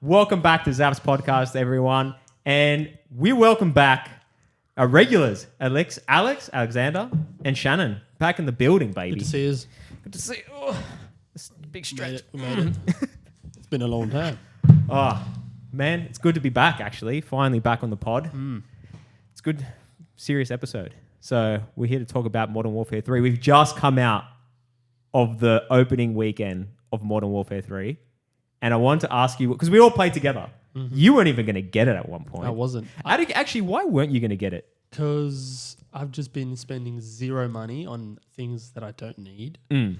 Welcome back to Zap's podcast, everyone. And we welcome back our regulars, Alex, Alexander, and Shannon. Back in the building, baby. Good to see us. Good to see you. Oh, this big stretch. We made it. It's been a long time. Oh, man, it's good to be back, actually. Finally back on the pod. It's a good, serious episode. So we're here to talk about Modern Warfare 3. We've just come out of the opening weekend of Modern Warfare 3. And I wanted to ask you, because we all played together. Mm-hmm. You weren't even going to get it at one point. I wasn't. Actually, why weren't you going to get it? Because I've just been spending zero money on things that I don't need. Mm.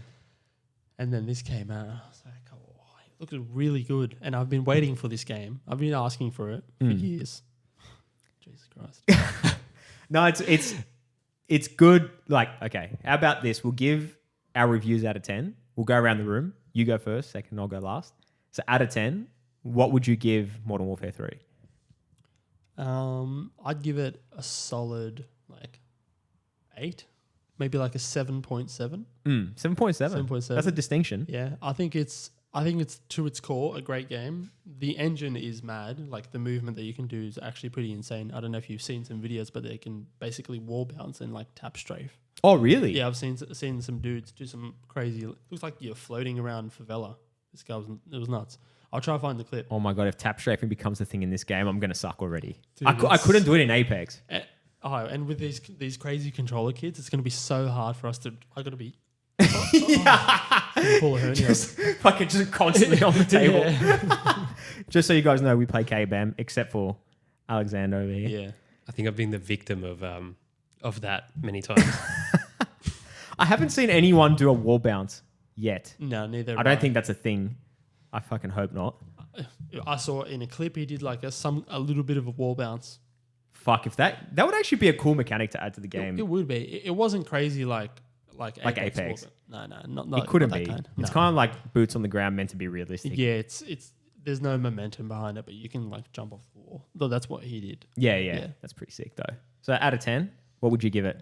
And then this came out. I was like, oh, it looks really good. And I've been waiting for this game. I've been asking for it for years. Jesus Christ. No, it's good. Like, okay, how about this? We'll give our reviews out of 10. We'll go around the room. You go first, second, I'll go last. So out of 10, what would you give Modern Warfare 3? I'd give it a solid 8, maybe like a 7.7. 7.7. 7.7. That's a distinction. Yeah, I think it's to its core a great game. The engine is mad. Like the movement that you can do is actually pretty insane. I don't know if you've seen some videos, but they can basically wall bounce and tap strafe. Oh, really? Yeah, I've seen some dudes do some crazy. Looks like you're floating around favela. This guy it was nuts. I'll try to find the clip. Oh my God, if tap strafing becomes a thing in this game, I'm going to suck already. Dude, I couldn't do it in Apex. And with these crazy controller kids, it's going to be so hard for us to... I got to be... pull a hernia. Just constantly on the table. Yeah. Just so you guys know, we play K-BAM, except for Alexander over here. Yeah. I think I've been the victim of that many times. I haven't seen anyone do a wall bounce yet. No, neither. I don't think that's a thing. I fucking hope not. I saw in a clip he did a little bit of a wall bounce. Fuck, if that would actually be a cool mechanic to add to the game. It would be. It wasn't crazy like Apex. No, not it couldn't not be. Kind. It's kind of like boots on the ground, meant to be realistic. Yeah, it's there's no momentum behind it, but you can jump off the wall. Though that's what he did. Yeah. That's pretty sick though. So out of 10, what would you give it?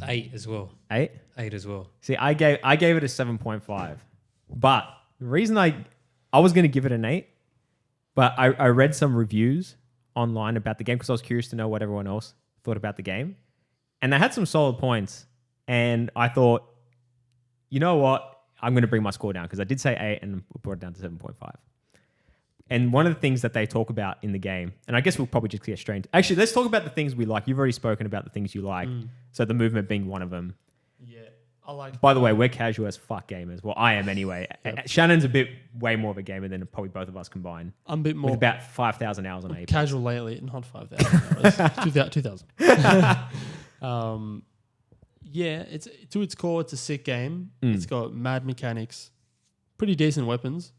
8 as well. 8? 8 as well. See, I gave it a 7.5. But the reason I was going to give it an 8, but I read some reviews online about the game because I was curious to know what everyone else thought about the game. And they had some solid points. And I thought, you know what? I'm going to bring my score down because I did say 8 and brought it down to 7.5. And one of the things that they talk about in the game, and I guess we'll probably just get straight into... Actually, let's talk about the things we like. You've already spoken about the things you like. So the movement being one of them. Yeah, I like... By the way, we're casual as fuck gamers. Well, I am anyway. Yep. Shannon's way more of a gamer than probably both of us combined. I'm a bit more... With about 5,000 hours on Apex. Casual lately, not 5,000 hours. 2,000. Yeah, it's to its core, it's a sick game. It's got mad mechanics, pretty decent weapons.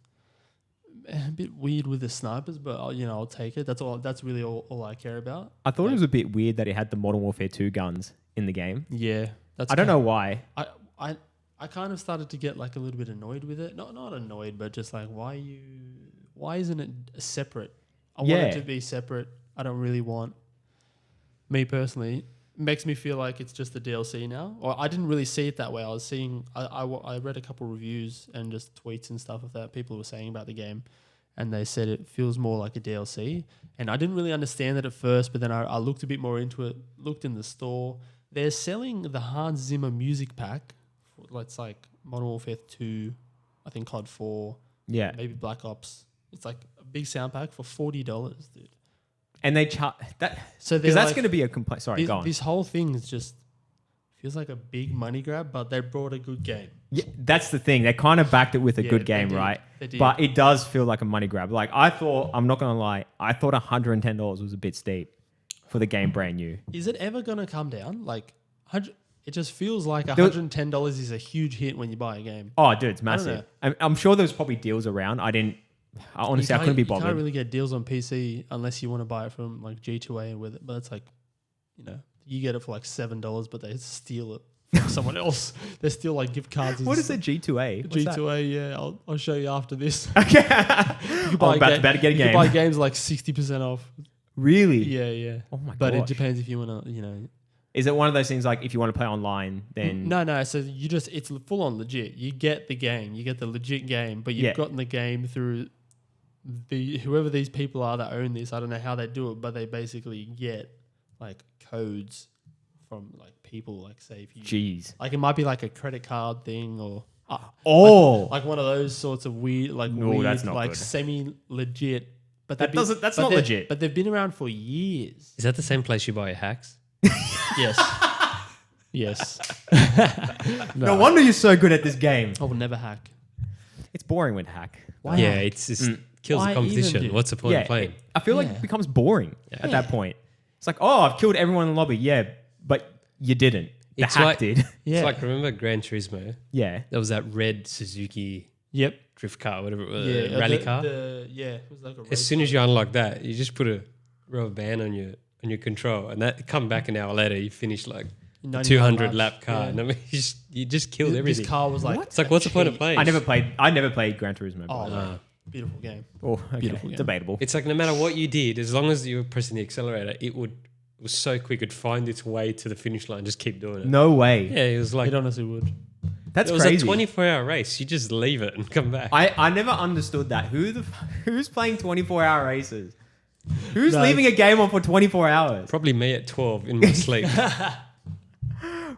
A bit weird with the snipers, but I'll take it. That's really all I care about. I thought it was a bit weird that it had the Modern Warfare 2 guns in the game. Yeah, I don't know why. I kind of started to get a little bit annoyed with it. Not annoyed, but just why isn't it separate? I want it to be separate. I don't really want. Me personally, makes me feel like it's just a DLC now. Or I didn't really see it that way. I was seeing, I read a couple reviews and just tweets and stuff of that people were saying about the game, and they said it feels more like a DLC. And I didn't really understand it at first, but then I looked a bit more into it, looked in the store. They're selling the Hans Zimmer music pack. It's like Modern Warfare 2, I think COD 4, maybe Black Ops. It's like a big sound pack for $40, dude. And they charge that, so because that's going to be a complaint. Sorry, go on. This whole thing is just feels like a big money grab, but they brought a good game. Yeah, that's the thing. They kind of backed it with a good game, right? They did. But it does feel like a money grab. I thought, I'm not going to lie, I thought $110 was a bit steep for the game brand new. Is it ever going to come down? It just feels like $110 is a huge hit when you buy a game. Oh, dude, it's massive. I'm sure there's probably deals around. Honestly, I couldn't be bothered. You can't really get deals on PC unless you want to buy it from G2A with it. But it's you get it for $7, but they steal it from someone else. They're still gift cards. What is a G2A? What's G2A, yeah. I'll show you after this. Okay. I'm about to get a game. You can buy games 60% off. Really? Yeah. Oh my god. But it depends if you want to, Is it one of those things if you want to play online, then... No. So it's full on legit. You get the game. You get the legit game, but you've gotten the game through whoever these people are that own this, I don't know how they do it, but they basically get like codes from like people, like say if you Jeez. like it might be like a credit card thing or like one of those sorts of weird that's not like good. semi legit. But That's not legit. But they've been around for years. Is that the same place you buy your hacks? Yes. Yes. No wonder you're so good at this game. I will never hack. It's boring with hack. Why Yeah, hack? it's just kills Why the competition. even do- What's the point of playing? I feel like Yeah. it becomes boring at Yeah. that point. It's like, oh, I've killed everyone in the lobby. Yeah, but you didn't. The It's hack like- did. Yeah. It's like, remember Gran Turismo? Yeah. There was that red Suzuki Yep. drift car, whatever it was, Yeah. rally car. It was like a As race soon as you unlock that, you just put a rubber band on your control, and that come back an hour later, you finish like 99 200 laps. lap car, Yeah. and I mean, you just killed everything. This car was like It's like, what's the point of cheat. playing? I never played Gran Turismo. Oh, but- man. Beautiful game. Oh, okay. Beautiful game. Debatable. It's like no matter what you did, as long as you were pressing the accelerator, it was so quick, it'd find its way to the finish line, just keep doing it. No way. Yeah, it was like It honestly would. That's it was crazy. a 24-hour race. You just leave it and come back. I never understood that. Who's playing 24-hour races? Who's No, leaving a game on for 24 hours Probably me at 12 in my sleep.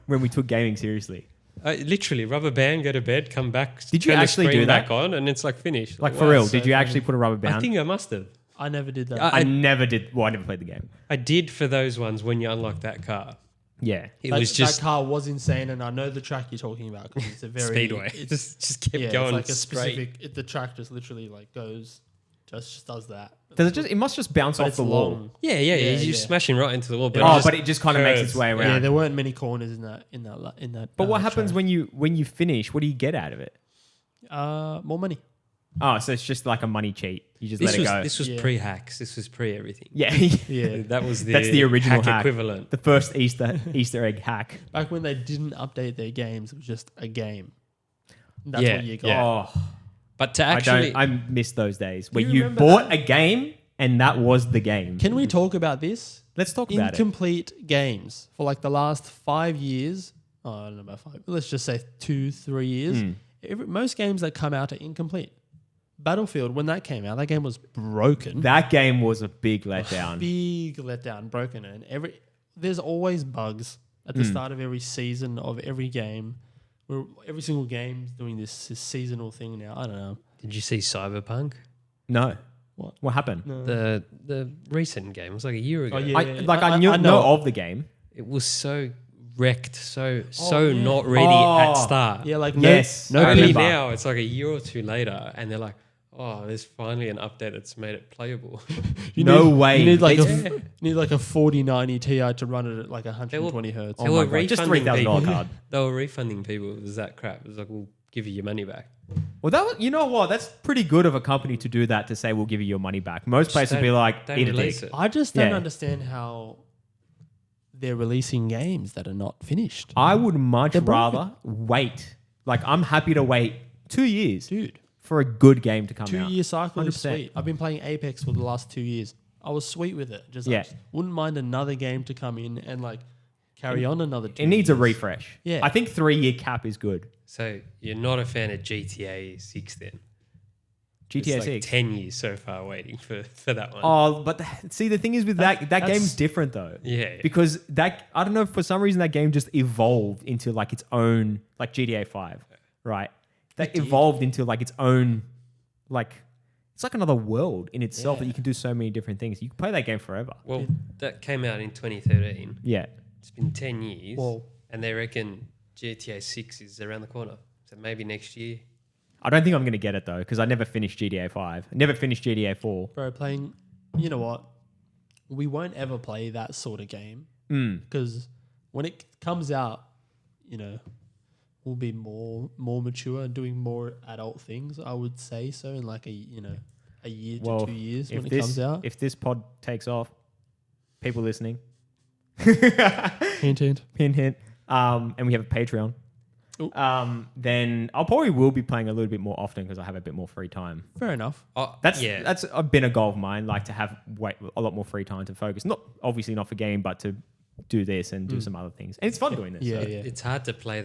when we took gaming seriously? Literally, rubber band, go to bed, come back. Did you turn the actually screen do that? back on, and it's like finished. Like Wow. for real? so Did you actually funny. put a rubber band? I think I must have. I never did that. I never did. Well, I never played the game. I did for those ones when you unlock that car. Yeah. It was just that car was insane, and I know the track you're talking about because it's a very speedway. It's, just kept yeah, going it's like a straight. specific. The track just literally like goes, just does that. It must just bounce But off it's the wall. long. Yeah, Yeah, you're yeah. smashing right into the wall. But Oh, just but it just kind of makes its curves. way around. Yeah, there weren't many corners in that. But what happens track. when you finish? What do you get out of it? More money? Oh, so it's just like a money cheat. You just This let it was go. this was Yeah. pre-hacks. This was pre-everything. Yeah. Yeah. That was the That's the original hack. equivalent. The first Easter egg hack. Back when they didn't update their games, it was just a game. That's Yeah, what you got. yeah. Oh, But to actually, I miss those days where you you remember bought that? a game and that was the game. Can we talk about this? Let's talk about it. Incomplete games for like the last 5 years. Oh, I don't know about 5. Let's just say 2-3 years. Most games that come out are incomplete. Battlefield, when that came out, that game was broken. That game was a big letdown. Big letdown, broken, and there's always bugs at the start of every season of every game. Every single game's doing this seasonal thing now. I don't know. did you see Cyberpunk? No. What? What happened? No. The recent game, it was like a year ago. Oh, yeah. I knew know of the game. It was so wrecked, so yeah. not ready Oh. at start. Yeah, like Yes, no I Only remember. now it's like a year or two later, and they're like, "Oh, there's finally an update that's made it playable." No way. You need like They- you need like a 4090 Ti to run it at like 120 hertz. They Oh were my God, just refunding $3,000 people. card. They were refunding people. It was that crap. It was like, "We'll give you your money back." Well, you know what? That's pretty good of a company to do that, to say we'll give you your money back. Most places would be like, don't eat a release dick. it. I just don't Yeah. understand how they're releasing games that are not finished. I would much They're broken. rather wait. Like, I'm happy to wait 2 years Dude, for a good game to come out. 2-year cycle is 100%. sweet. I've been playing Apex for the last 2 years. I was sweet with it. Just Yeah. I just wouldn't mind another game to come in and like carry on another 2 It needs a years. refresh. Yeah. I think 3-year cap is good. So you're not a fan of GTA 6 then? GTA It's like 6. 10 years so far waiting for that one. Oh, but see, the thing is with that That's- game's different though. Yeah. Because I don't know, for some reason that game just evolved into like its own, like GTA 5, right? That did. evolved into like its own, like, it's like another world in itself that Yeah. you can do so many different things. You can play that game forever. Well, that came out in 2013. Yeah. It's been 10 years. Well- and they reckon GTA 6 is around the corner. So maybe next year. I don't think I'm going to get it though, because I never finished GTA 5. I never finished GTA 4. Bro, playing, you know what? We won't ever play that sort of game because when it comes out, you know, we'll be more mature and doing more adult things. I would say so in like a year to 2 years when it comes out. If this pod takes off, people listening, Hint, hint. hint, hint, and we have a Patreon, then I'll probably will be playing a little bit more often because I have a bit more free time. Fair enough. Oh, That's yeah. been a goal of mine, like to have a lot more free time to focus. Not obviously not for game, but to do this and do some other things. And it's fun doing this. Yeah, so. yeah. It's hard to play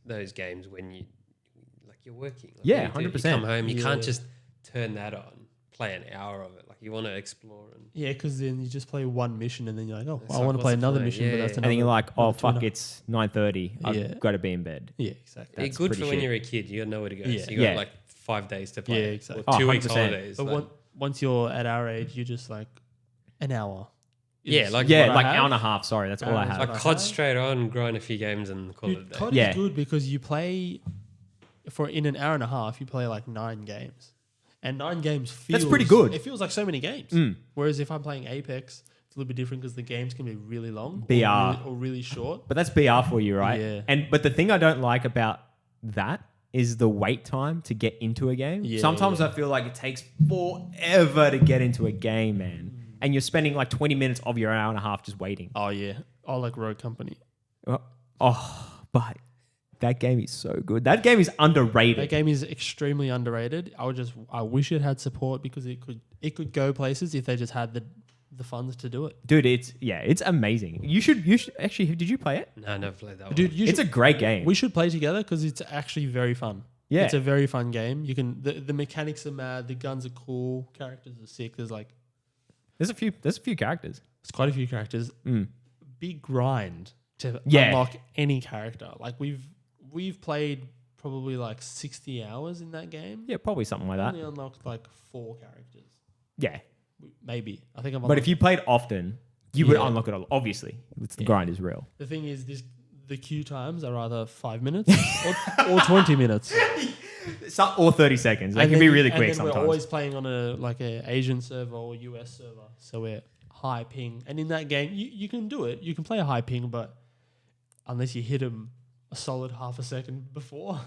those games when you're working. Like Yeah, you 100%. come home, you Yeah. can't just turn that on, play an hour of it. Like you want to explore and Yeah, because then you just play one mission and then you're like, oh, It's I like, want to what's play the another point? mission, but Yeah. that's And another. And then you're like, oh another fuck, 2.5. it's 9:30. Yeah. I've got to be in bed. Yeah, exactly. it's That's good pretty for when shit. you're a kid. You got nowhere to go. Yeah. So you got Yeah. like 5 days to play. Yeah, exactly. Or 2 Oh, weeks 100%. holidays. But like- once you're at our age, you're just like an hour. Yeah, is like- Yeah, what I like have. hour and a half. Sorry, that's all I Hour have. and like I COD have. straight on, grind a few games and call it a Dude, day. COD Yeah. is good because you play in an hour and a half. You play like 9 games, and 9 games feels That's pretty good. It feels like so many games. Mm. Whereas if I'm playing Apex, it's a little bit different because the games can be really long, BR. or really short. But that's BR for you, right? Yeah. But the thing I don't like about that is the wait time to get into a game. Yeah, Sometimes yeah. I feel like it takes forever to get into a game, man. And you're spending like 20 minutes of your hour and a half just waiting. Oh yeah, I like Rogue Company. But that game is so good. That game is underrated. That game is extremely underrated. I wish it had support because it could go places if they just had the funds to do it. Dude, it's amazing. You should actually, did you play it? No, I never played that one. Dude, It's a great game. we should play together because it's actually very fun. Yeah. It's a very fun game. You can the mechanics are mad, the guns are cool, characters are sick. There's There's a few characters. quite a few characters. Mm. Big grind to Yeah. unlock any character. Like we've played probably like 60 hours in that game. Yeah, probably something like that. Only unlocked like 4 characters. Yeah. Maybe. I think I've But if you played often, you would Yeah. unlock it all. Obviously, the Yeah. grind is real. The thing is, the queue times are either 5 minutes or 20 minutes. Or 30 seconds. They And can then- be really and quick then sometimes. We're always playing on a Asian server or US server, so we're high ping. And in that game, you can do it. You can play a high ping, but unless you hit them a solid half a second before,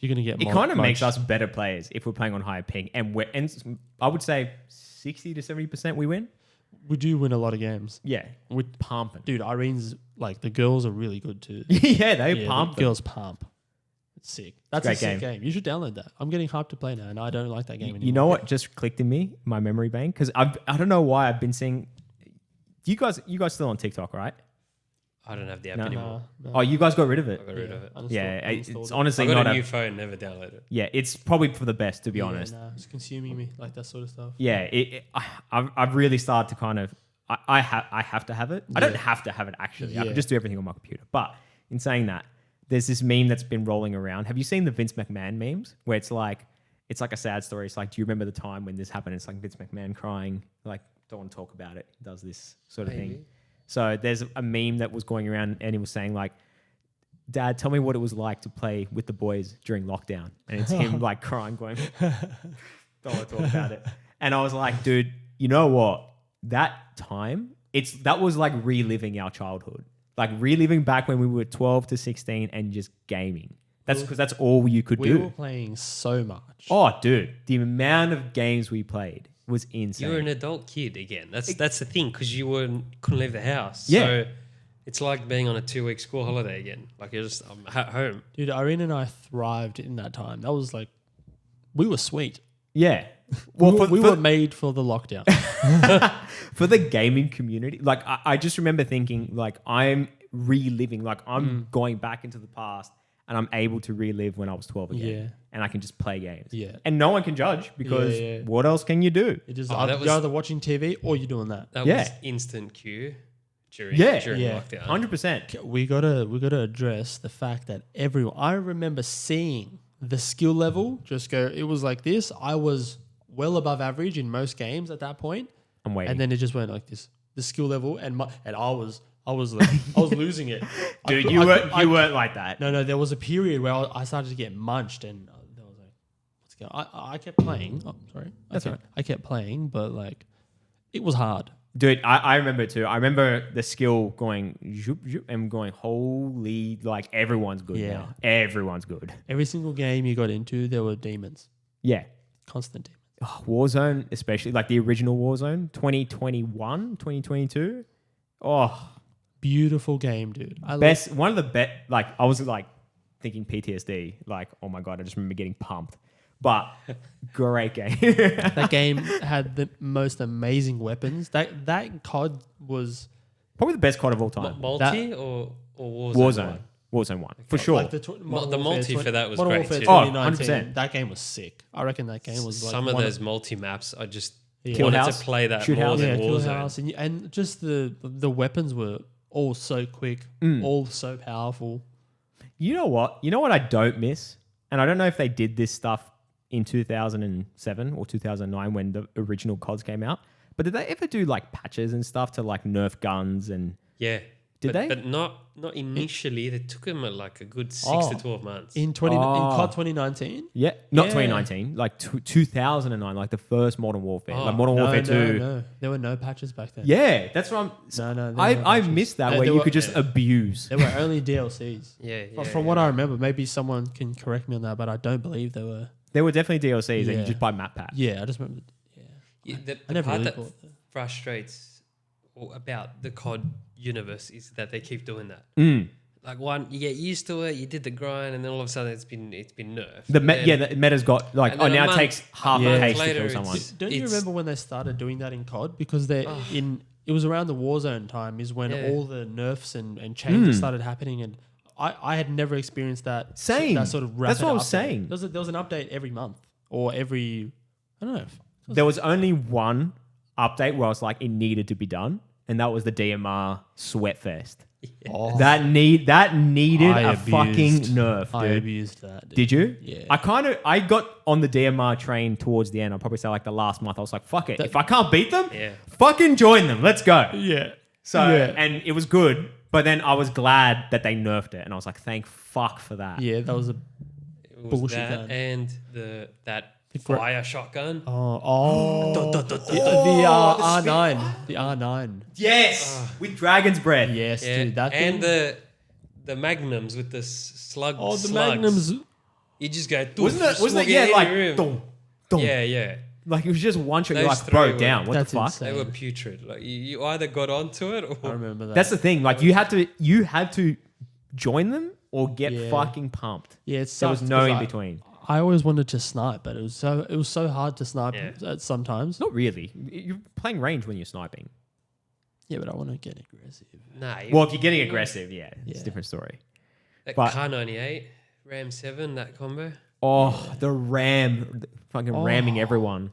you're gonna get. It kind of makes us better players if we're playing on higher ping, and I would say 60 to 70% we win. We do win a lot of games. Yeah, We pumping. dude, Irene's like the girls are really good too. Yeah, they Yeah, pump. the girls pump. It's sick. That's Great a sick game. You should download that. I'm getting hyped to play now, and I don't like that game anymore. You know what just clicked in me, my memory bank, because I don't know why I've been seeing. You guys still on TikTok, right? I don't have the app No. anymore. No. Oh, you guys got rid of it. I got rid of it. Yeah, it's uninstalled it. honestly I got not a new phone, never downloaded it. Yeah, it's probably for the best, to be Yeah, honest. nah, it's consuming me, like that sort of stuff. Yeah, I've really started to kind of. I have to have it. I don't have to have it actually. I Yeah. can just do everything on my computer. But in saying that, there's this meme that's been rolling around. Have you seen the Vince McMahon memes where it's like a sad story? It's like, do you remember the time when this happened? It's like Vince McMahon crying, like don't want to talk about it. Does this sort of thing. Maybe. So there's a meme that was going around and he was saying like, Dad, tell me what it was like to play with the boys during lockdown. And it's him like crying, going, don't want to talk about it. And I was like, dude, you know what? That time, that was like reliving our childhood. Like reliving back when we were 12 to 16 and just gaming. That's because that's all you could We were do. playing so much. Oh, dude, the amount of games we played was insane. You're an adult kid again. That's the thing because you couldn't leave the house. Yeah. So it's like being on a 2-week school holiday again. Like you're just at home. Dude, Irene and I thrived in that time. That was like, we were sweet. Yeah. Well, Well, we were made for the lockdown. for the gaming community, like I just remember thinking, like I'm reliving, like I'm going back into the past, and I'm able to relive when I was 12 again, Yeah. and I can just play games, Yeah. and no one can judge because Yeah, yeah. what else can you do? It is Oh, that was- you're either watching TV or you're doing that. That Yeah. was instant queue during Yeah. Yeah. lockdown. 100%. We gotta address the fact that everyone. I remember seeing the skill level just go. It was like this. I was well above average in most games at that point, I'm waiting. and then it just went like this. The skill level and I was like, I was losing it. Dude, I you could- weren't like that. No, there was a period where I started to get munched, and there was like, what's going on? I kept playing. Oh, sorry. That's all right. I kept playing, but like, it was hard. Dude, I remember it too. I remember the skill going zoop, zoop, and going, holy, like everyone's good Yeah. now. Everyone's good. Every single game you got into, there were demons, Yeah. constant demons. Oh, Warzone, especially like the original Warzone, 2021, 2022. Oh, Beautiful game, dude. best, one of the best, like I was like thinking PTSD, like, oh my God, I just remember getting pumped. But great game. That game had the most amazing weapons. That COD was Probably the best COD of all time. Multi or Warzone? Warzone. Warzone 1 for sure. Like The multi for that was Modern great Warfare too. 2019, 100%. that game was sick. I reckon that game was like Some of one those multi maps, I just Yeah. wanted House, to play that Shoot more House. than Kill Warzone. House, and just the weapons were all so quick, all so powerful. You know what? You know what I don't miss? And I don't know if they did this stuff in 2007 or 2009 when the original CODs came out. But did they ever do like patches and stuff to like nerf guns and Yeah. Did they? But not initially. They took them at like a good 6 to 12 months. In COD 2019. yeah, not Yeah. 2019, like 2009, like the first Modern Warfare, like Modern Warfare 2. No, there were no patches back then. Yeah, that's what I'm. No, there were no I patches. missed that There where you were- could just abuse. There were only DLCs. Yeah. From what I remember, maybe someone can correct me on that, but I don't believe there were. There were definitely DLCs, and you Yeah. just buy map packs. Yeah, I just remember. Yeah, The I never part really that bought that. frustrates about the COD universe is that they keep doing that. Mm. Like you get used to it, you did the grind, and then all of a sudden it's been nerfed. The And then- the meta's got like and then a now it month- takes half Yeah. a case to later kill it's- someone. Don't you It's- remember when they started doing that in COD? Because they it was around the Warzone time is when Yeah. all the nerfs and changes started happening, and I had never experienced that. Same. That sort of rapid That's what I was update. saying. There was an update every month or every I don't know. There was only one update where I was like, it needed to be done, and that was the DMR Sweatfest. Oh, That needed I a fucking abused- nerf, I dude. abused that. Dude. Did you? Yeah. I got on the DMR train towards the end. I'll probably say like the last month. I was like, fuck it. If I can't beat them, Yeah. fucking join them. Let's go. Yeah. So and it was good, but then I was glad that they nerfed it, and I was like, thank fuck for that. Yeah, that was a It was bullshit that gun. and that gra- fire shotgun. the R9, the R9. Yes, with Dragon's Breath. Yes, Yeah. dude, that and thing. the magnums with the slug. Oh, the slugs. Magnums. You just go. Wasn't it? slug Yeah, in like your room. dum, dum. Yeah. Like it was just one shot. You're Those like, three bro, were- down. What the That's fuck? insane. They were putrid. Like you either got onto it I or remember that. That's the thing. Like you had to join them or get Yeah. fucking pumped. yeah, it's There was no in between. I always wanted to snipe, but it was so hard to snipe Yeah. at sometimes. Not really. You're playing range when you're sniping. Yeah, but I want to get aggressive. nah. Well, if you're getting aggressive, yeah, it's a Yeah. different story. That but- Car 98, Ram 7, that combo. Oh, the fucking ramming everyone.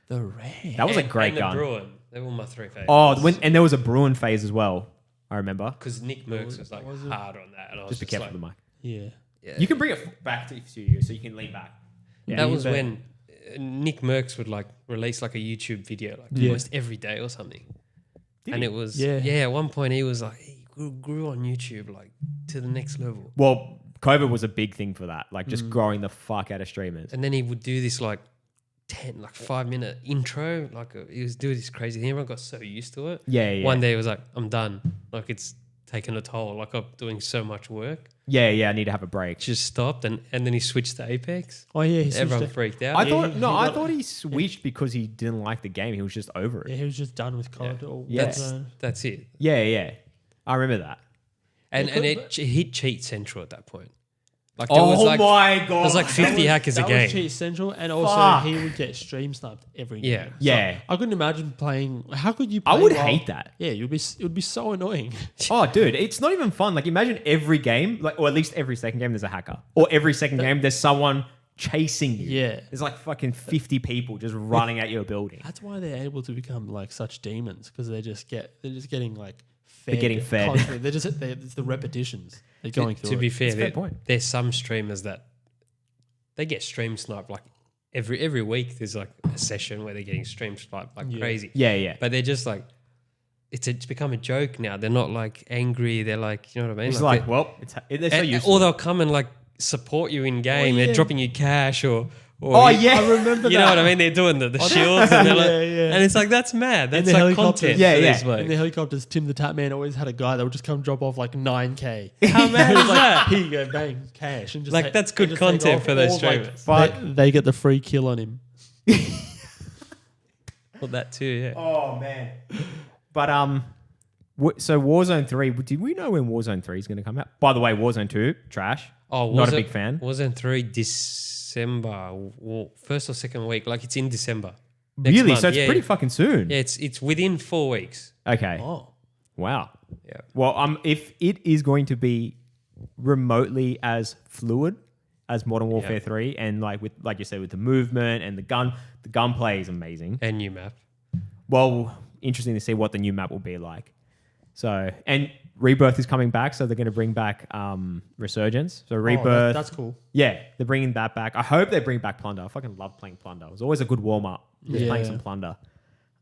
The ram. That was a And- great and the gun. Bruin. They were my three favorites. Oh, and there was a Bruin phase as well. I remember. Because Nick Merckx was like Was it? hard on that, and I was Just be careful like, with the mic. Yeah. yeah. You can bring it back to you so you can lean back. Yeah, that you was bet. when Nick Merckx would like release like a YouTube video like Yeah. almost every day or something. Did And he? it was Yeah. at one point he was like he grew on YouTube like to the next level. Well, COVID was a big thing for that. Like just growing the fuck out of streamers. And then he would do this like 5-minute intro, he was doing this crazy thing. Everyone got so used to it. Yeah. One day he was like, I'm done. Like it's taken a toll. Like I'm doing so much work. Yeah. I need to have a break. Just stopped and then he switched to Apex. Oh yeah, he switched Everyone to- freaked out. I Yeah, thought he I got- thought he switched because he didn't like the game. He was just over it. Yeah, he was just done with COD. Yeah. Or Yeah. Warzone. That's it. Yeah. I remember that. And Yeah, and but- it hit cheat central at that point. Like there Oh was like my god. there was like 50 hackers a That game. was cheat central, and also Fuck. he would get stream sniped every game. Yeah. So Yeah. I couldn't imagine playing. How could you? Play I would while- hate that. Yeah, it would be so annoying. Oh, dude, it's not even fun. Like, imagine every game, like, or at least every second game, there's a hacker, or every second game, there's someone chasing you. Yeah. There's like fucking 50 people just running at your building. That's why they're able to become like such demons, because they're just getting like fed. They're getting fed. constantly. It's the repetitions. They're going through. To be it. fair, It's a fair point. there's some streamers that they get stream sniped like every week. There's like a session where they're getting stream sniped like Yeah. crazy. Yeah. But they're just like it's become a joke now. They're not like angry. They're like, you know what I mean? It's like, they- well, they're so used or to it. they'll come and like support you in game. yeah. They're dropping you cash or Oh, yeah. I remember you that. know what I mean? They're doing the shields and they're like, Yeah. and it's like that's mad. That's the like helicopters. content. Yeah, for yeah. these blokes. In the helicopters, Tim the Tap Man always had a guy that would just come drop off like 9K. How mad He was is like, that? here you go, bang, cash, and just Like, that's good and just take content off. for those Or, like, streamers. Fuck. they get the free kill on him. Well, that too, yeah. Oh, man. But, so Warzone 3, did we know when Warzone 3 is going to come out? By the way, Warzone 2, trash. Oh, Not a big fan. Wasn't 3 December, first or second week? Like it's in December. Next Really? month. So it's Yeah, pretty yeah. fucking soon. Yeah, it's within 4 weeks. Okay. Oh, Wow. Yeah. Well, if it is going to be remotely as fluid as Modern Warfare 3, and like you said, with the movement and the gunplay is amazing. And new map. Well, interesting to see what the new map will be like. So, and Rebirth is coming back, so they're going to bring back Resurgence. So Rebirth, that's cool. yeah, they're bringing that back. I hope they bring back Plunder. I fucking love playing Plunder. It was always a good warm up. Just playing some Plunder.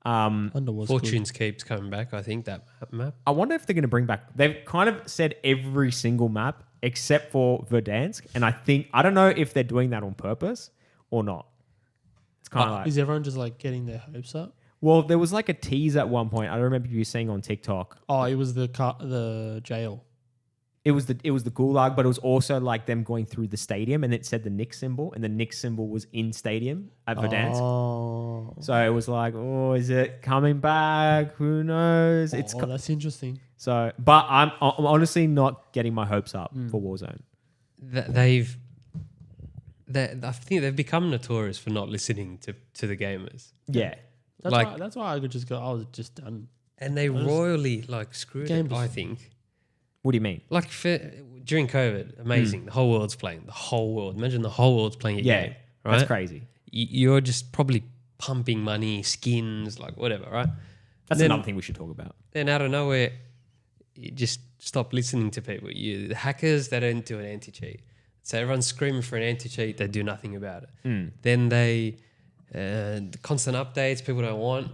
Plunder was Fortunes keeps coming back. I think that map. I wonder if they're going to bring back. They've kind of said every single map except for Verdansk, and I don't know if they're doing that on purpose or not. It's kind of like, is everyone just like getting their hopes up? well, there was like a tease at one point. I remember you saying on TikTok. Oh, it was the jail. It was the gulag, but it was also like them going through the stadium, and it said the Nick symbol, and the Nick symbol was in stadium at Verdansk. Oh, So it was like, oh, is it coming back? Who knows? that's interesting. So, but I'm honestly not getting my hopes up for Warzone. I think they've become notorious for not listening to the gamers. Yeah. That's why I could just go. I was just done. And they royally like screwed it, I think. What do you mean? Like during COVID, amazing. The whole world's playing. The whole world. Imagine the whole world's playing a game. Right? That's crazy. You're just probably pumping money, skins, like whatever, right? That's another thing we should talk about. Then out of nowhere, you just stop listening to people. The hackers, they don't do an anti-cheat. So everyone's screaming for an anti-cheat. They do nothing about it. Then the constant updates people don't want.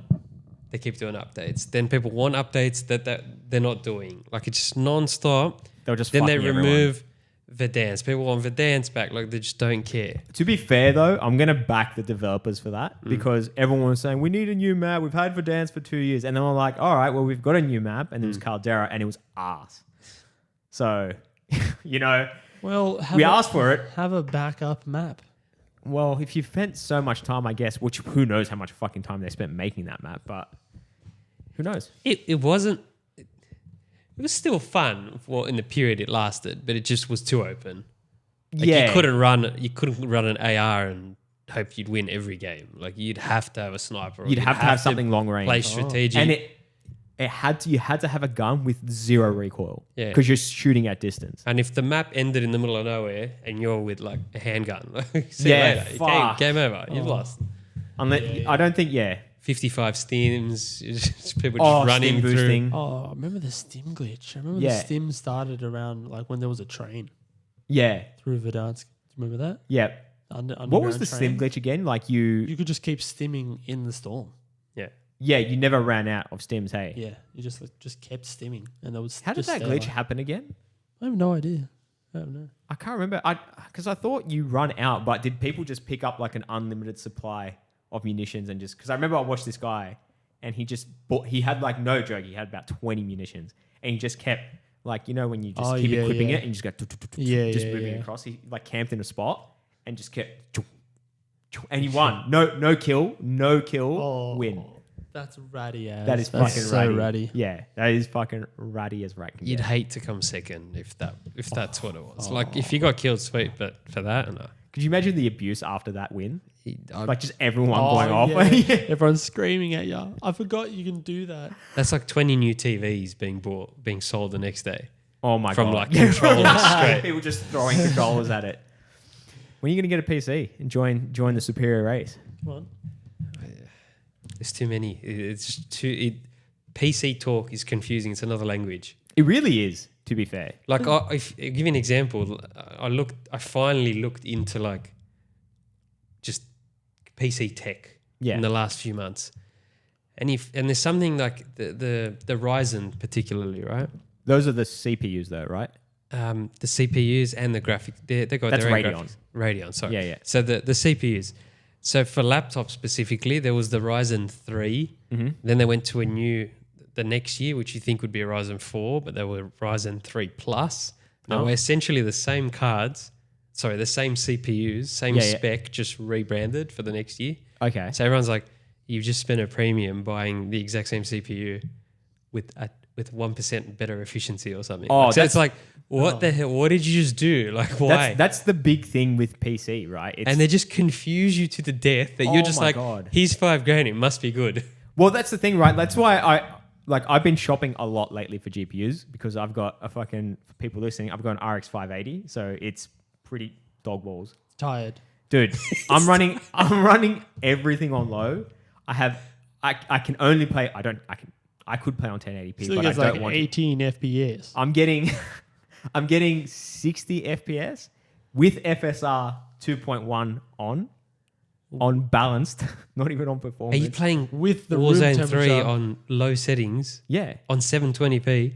They keep doing updates. Then people want updates that they're not doing. Like it's just non-stop. They'll just then they fucking remove Verdansk. People want Verdansk back. Like they just don't care. To be fair though, I'm gonna back the developers for that because everyone was saying we need a new map. We've had Verdansk for 2 years, and then we're like, all right, well we've got a new map, and it was Caldera, and it was ass. So, Well, we asked for it. Have a backup map. Well, if you've spent so much time, I guess, which who knows how much fucking time they spent making that map, but who knows? It wasn't. It was still fun in the period it lasted, but it just was too open. Like you couldn't run an AR and hope you'd win every game. Like you'd have to have a sniper. You'd have to have something long range. Play strategic. And you had to have a gun with zero recoil. Yeah. Because you're shooting at distance. And if the map ended in the middle of nowhere and you're with like a handgun, see Yeah, you later. fuck. Game over. You've lost. I don't think 55 stims, just people Oh, just running stim through. boosting. Oh, I remember the stim glitch. I remember the Yeah. stim started around like when there was a train Yeah. through Verdansk. Do you remember that? Yeah. What was the stim glitch again? Like You could just keep stimming in the storm. Yeah. you never ran out of stims, hey? Yeah, you just kept stimming, and there was. How did just that glitch happen again? I have no idea. I don't know. I can't remember. Because I thought you run out, but did people just pick up like an unlimited supply of munitions and just... Because I remember I watched this guy and he just bought... He had like no joke. He had about 20 munitions and he just kept like, when you just keep equipping it and you just go... Just moving across. He like camped in a spot and just kept... And he won. No kill. Win. That's ratty ass. That is That's fucking so ratty. ratty. Yeah, that is fucking ratty as rat can You'd get. hate to come second if that's what it was. Like if you got killed, sweet, but for that, no. Could you imagine the abuse after that win? I'd- Like just everyone going off. Yeah. Everyone's screaming at you. I forgot you can do that. That's like 20 new TVs being sold the next day. Oh my From god! like controllers straight. People just throwing controllers at it. When are you going to get a PC and join the superior race? Come on. There's too many. PC talk is confusing. It's another language. It really is, to be fair. Like, if I give you an example, I finally looked into like just PC tech in the last few months, and there's something like the Ryzen particularly, right? Those are the CPUs, though, right? The CPUs and the graphic. They got That's their own Radeon. graphics. Radeon, sorry. Yeah. So the CPUs. So for laptops specifically, there was the Ryzen 3. Mm-hmm. Then they went to the next year, which you think would be a Ryzen 4, but they were Ryzen 3 Plus. Now, essentially the same cards, the same CPUs, same spec, just rebranded for the next year. Okay. So everyone's like, you've just spent a premium buying the exact same CPU with 1% better efficiency or something. Oh, so it's like, what the hell? What did you just do? Like, why? That's the big thing with PC, right? And they just confuse you to the death that you're just my like, God. here's $5,000, it must be good. Well, that's the thing, right? That's why like I've been shopping a lot lately for GPUs because I've got a fucking, for people listening, I've got an RX 580, so it's pretty dog balls. Tired. Dude, I'm running everything on low. I can only play, I could play on 1080p, So but I it's don't like want 18 FPS. I'm getting 60 FPS with FSR 2.1 on balanced, not even on Are performance. you playing With the room Warzone 3 temperature. on low settings Yeah. on 720p?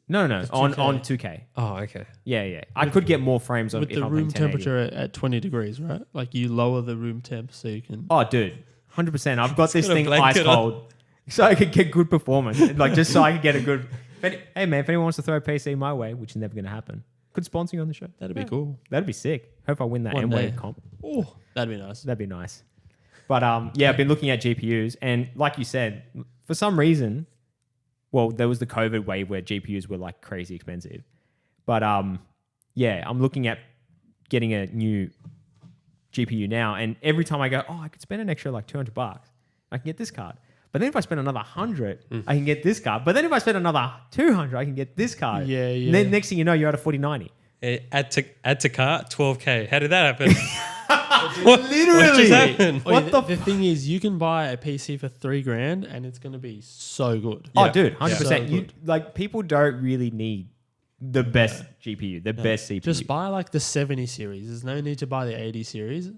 No, It's on 2K. 2K. Oh, okay. Yeah. I could get more frames With if the I'm room playing 1080. temperature at 20 degrees, right? Like you lower the room temp so you can. Oh, dude, 100%. I've got this got a thing blanket ice cold, so I could get good performance. Like just so I could get a good. Hey man, if anyone wants to throw a PC my way, which is never going to happen, could sponsor you on the show. That'd be cool. That'd be sick. Hope I win that One M-Wave day. comp. Oh, that'd be nice. That'd be nice. But yeah, I've been looking at GPUs, and like you said, for some reason, well, there was the COVID wave where GPUs were like crazy expensive. But yeah, I'm looking at getting a new GPU now, and every time I go, oh, I could spend an extra like $200, I can get this card. But then if I spend another 100, I can get this card. But then if I spend another 200, I can get this card. Yeah. And then next thing you know, you're at a 4090. Add to cart, 12k. How did that happen? Literally. What just happened? What the thing is, you can buy a PC for $3,000 and it's going to be so good. Oh, Yeah. dude, 100%. So You good. like people don't really need the best GPU, the best CPU. Just buy like the 70 series. There's no need to buy the 80 series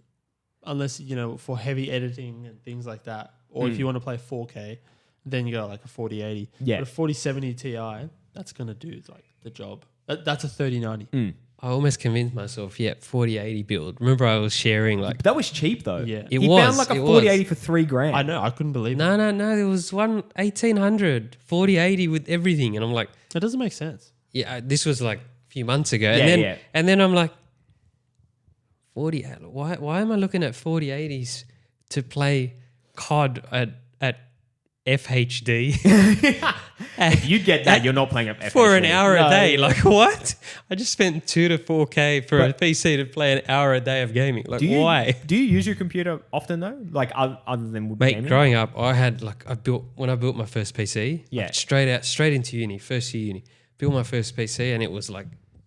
unless, for heavy editing and things like that. Or if you want to play 4K, then you go like a 4080. Yeah. But a 4070 Ti, that's going to do like the job. That's a 3090. I almost convinced myself, 4080 build. Remember I was sharing like, But that was cheap though. Yeah. It He was, found like a it 4080 was. for $3,000. I know. I couldn't believe it. no, there was one 1800, 4080 with everything. And I'm like, That doesn't make sense. yeah, this was like a few months ago. Yeah. And then I'm like, 40, why am I looking at 4080s to play COD at FHD? If you get that, you're not playing at For FHD. an hour No, a day. yeah. like what? I just spent 2 to 4k for a But- PC to play an hour a day of gaming. Like why? Do you use your computer often though? Like other than Mate, gaming? growing up, I had when I built my first PC, Yeah. like straight into uni, first year uni, built my first PC, and it was like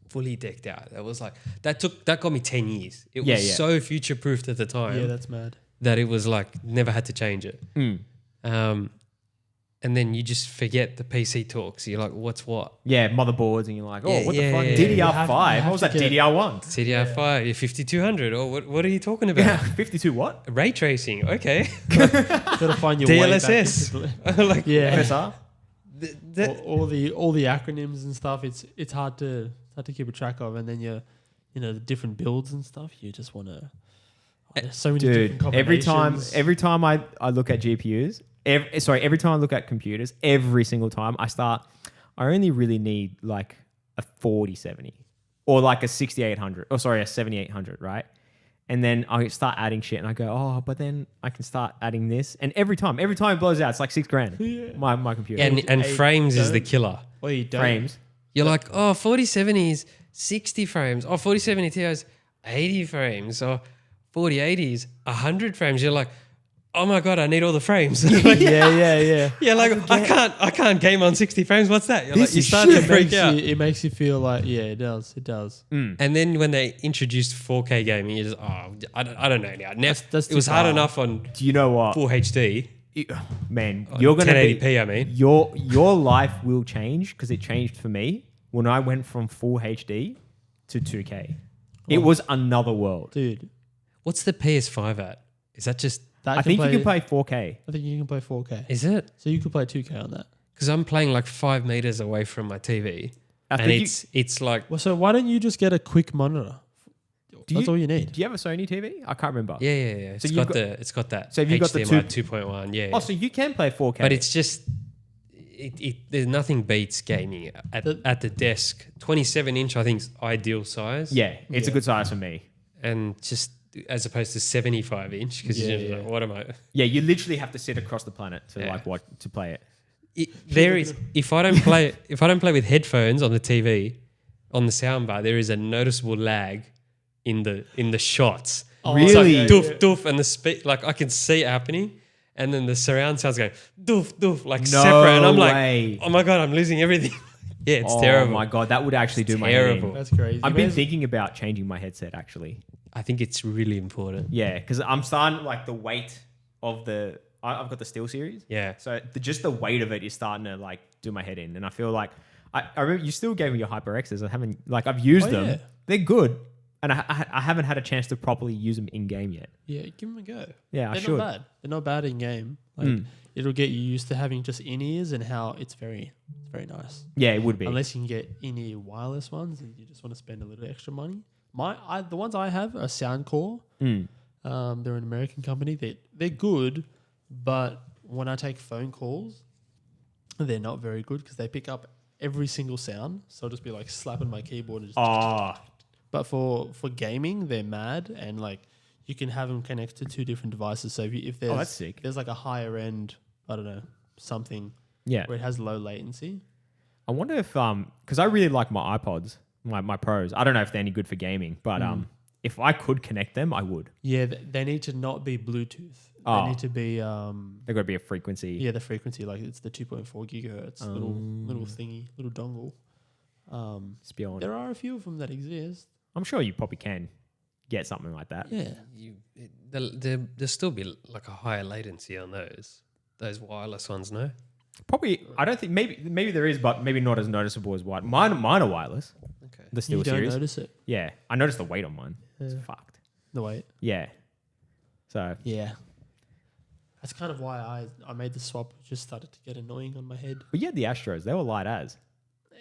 fully decked out. That was like that got me 10 years. It Yeah, was yeah. so future proofed at the time Yeah, that's mad. that it was like never had to change it. And then you just forget the PC talks. You're like, what's what? Yeah, motherboards, and you're like, oh, Yeah, what yeah, the fuck? yeah. DDR5. You have What was to that? get- DDR1. CDR5, 5200, or what are you talking about? Yeah, 52 what? Ray tracing, okay. Gotta find your way back DLSS. into like, yeah. FSR. all the acronyms and stuff. It's hard to keep a track of, and then the different builds and stuff. You just want to. There's so many different Dude, every combinations. time I look at GPUs, every time I look at computers, every single time I only really need like a 4070 or like a 6800 or sorry, a 7800, right? And then I start adding shit and I go, oh, but then I can start adding this. And every time it blows out, it's like $6,000. Yeah. My computer. and Hey, frames is the don't- killer. Well, you don't. frames. You're like, oh, 4070s, 60 frames. Oh, 4070 Ti's, 80 frames. Or 4080s, 100 frames. You're like, oh my God, I need all the frames. Like, Yeah. yeah, like I can't game on 60 frames. What's that? You're This like, you is start to shit. freak out. It makes you feel like it does. Mm. And then when they introduced 4K gaming, you just, I don't know now. That's it was too hard far. enough on Do you know what? full HD. Man, you're gonna 1080p, be, I mean. your life will change because it changed for me when I went from full HD to 2K. It was another world. dude. What's the PS5 at? Is that just, That I think you can play 4K. I think you can play 4K. is it? So you could play 2K on that. Because I'm playing like 5 meters away from my TV. I And think it's like, Well, so why don't you just get a quick monitor? Do That's you- all you need. Do you have a Sony TV? I can't remember. yeah. So It's you've it's got that. so have you got the HDMI 2.1, yeah. Oh, so you can play 4K. But it's just, there's nothing beats gaming at the desk. 27 inch, I think, is ideal size. yeah, it's a Yeah. good size for me. And just as opposed to 75 inch, because Yeah, you're just like, what am I? Yeah, you literally have to sit across the planet to Yeah. to play it. There is, if I don't play with headphones on the TV, on the soundbar, there is a noticeable lag in the shots. Oh, Really? It's like doof, doof, and the speed, like I can see it happening. and then the surround sounds going doof doof like No separate, and I'm way. like, oh my god, I'm losing everything. Yeah, it's terrible. Oh my god, that would actually do my head terrible. in. That's crazy. I've been thinking about changing my headset actually. I think it's really important. Yeah, because I'm starting like the weight of I've got the Steel series. Yeah. So just the weight of it is starting to like do my head in, and I feel like I remember you still gave me your HyperXs. I haven't like I've used them. Yeah. They're good, and I haven't had a chance to properly use them in game yet. Yeah, give them a go. Yeah, I They're should. not bad. They're not bad in game. Like it'll get you used to having just in-ears and how it's very nice. Yeah, it would be. Unless you can get in-ear wireless ones and you just want to spend a little extra money. The ones I have are Soundcore. They're an American company. They're good, but when I take phone calls, they're not very good because they pick up every single sound. So I'll just be like slapping my keyboard and just. But for gaming, they're mad, and like you can have them connect to two different devices. So if there's that's sick. there's like a higher end, I don't know, something Yeah. where it has low latency. I wonder if because I really like my iPods, my Pros. I don't know if they're any good for gaming, but if I could connect them, I would. Yeah, they need to not be Bluetooth. Oh. They need to be They've got to be a frequency. the frequency, like it's the 2.4 gigahertz little thingy, little dongle. Spion. There are a few of them that exist. I'm sure you probably can get something like that. Yeah. There'll still be like a higher latency on those wireless ones, no? Probably, I don't think, maybe there is, but maybe not as noticeable as what. Mine are wireless. Okay. The Steel You don't series. notice it. Yeah. I noticed the weight on mine. It's fucked. The weight. Yeah. So, Yeah. That's kind of why I made the swap. It just started to get annoying on my head. but you had the Astros. They were light as.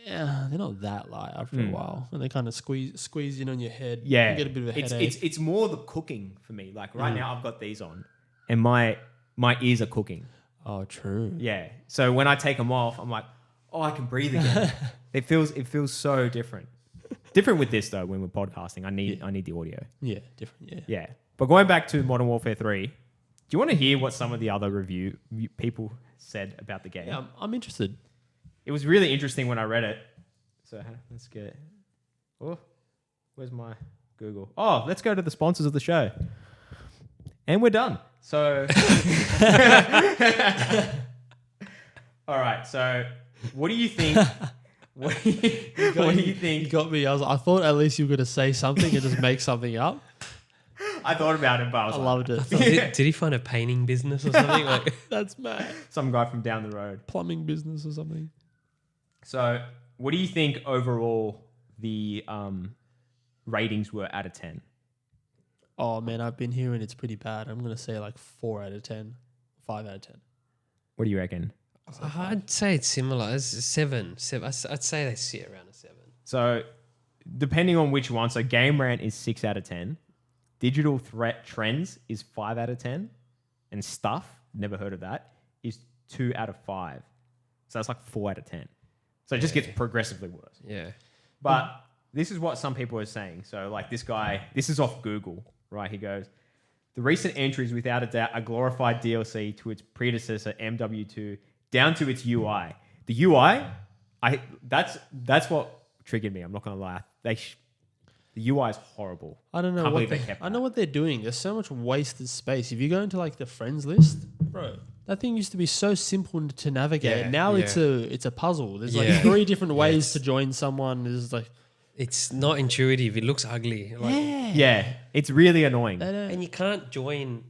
Yeah, they're not that light after a while. And they kind of squeeze in on your head. Yeah. You get a bit of a headache. It's more the cooking for me. Like right now I've got these on and my ears are cooking. Oh, true. Yeah. So when I take them off, I'm like, oh, I can breathe again. it feels so different. Different with this though. When we're podcasting, I need the audio. Yeah, different. Yeah. Yeah. But going back to Modern Warfare 3, do you want to hear what some of the other review people said about the game? Yeah, I'm interested. It was really interesting when I read it. So let's get. Oh, where's my Google? Oh, let's go to the sponsors of the show. And we're done. So. All right. So, what do you think? What do you think? You got me. I thought at least you were going to say something and just make something up. I thought about it, but I was I like, loved it. Did he find a painting business or something? Like, That's mad. some guy from down the road. Plumbing business or something. So, what do you think overall the ratings were out of 10? Oh, man, I've been hearing it's pretty bad. I'm going to say like 4 out of 10, 5 out of 10. What do you reckon? I'd say it's similar. It's 7. I'd say they sit around a 7. So, depending on which one, so Game Rant is 6 out of 10. Digital Threat Trends is 5 out of 10. And Stuff, never heard of that, is 2 out of 5. So that's like 4 out of 10. So it just gets progressively worse. Yeah. But this is what some people are saying. So like this guy, this is off Google, right? He goes, the recent entry is without a doubt a glorified DLC to its predecessor MW2 down to its UI. The UI, that's what triggered me. I'm not going to lie. The UI is horrible. I don't know Can't what believe they kept I know that. what they're doing. There's so much wasted space. If you go into like the friends list, bro, that thing used to be so simple to navigate. Yeah, Now yeah. it's a puzzle. There's like Yeah. 3 different ways to join someone. There's like It's not intuitive. It looks ugly. Like, Yeah, it's really annoying. they don't. And you can't join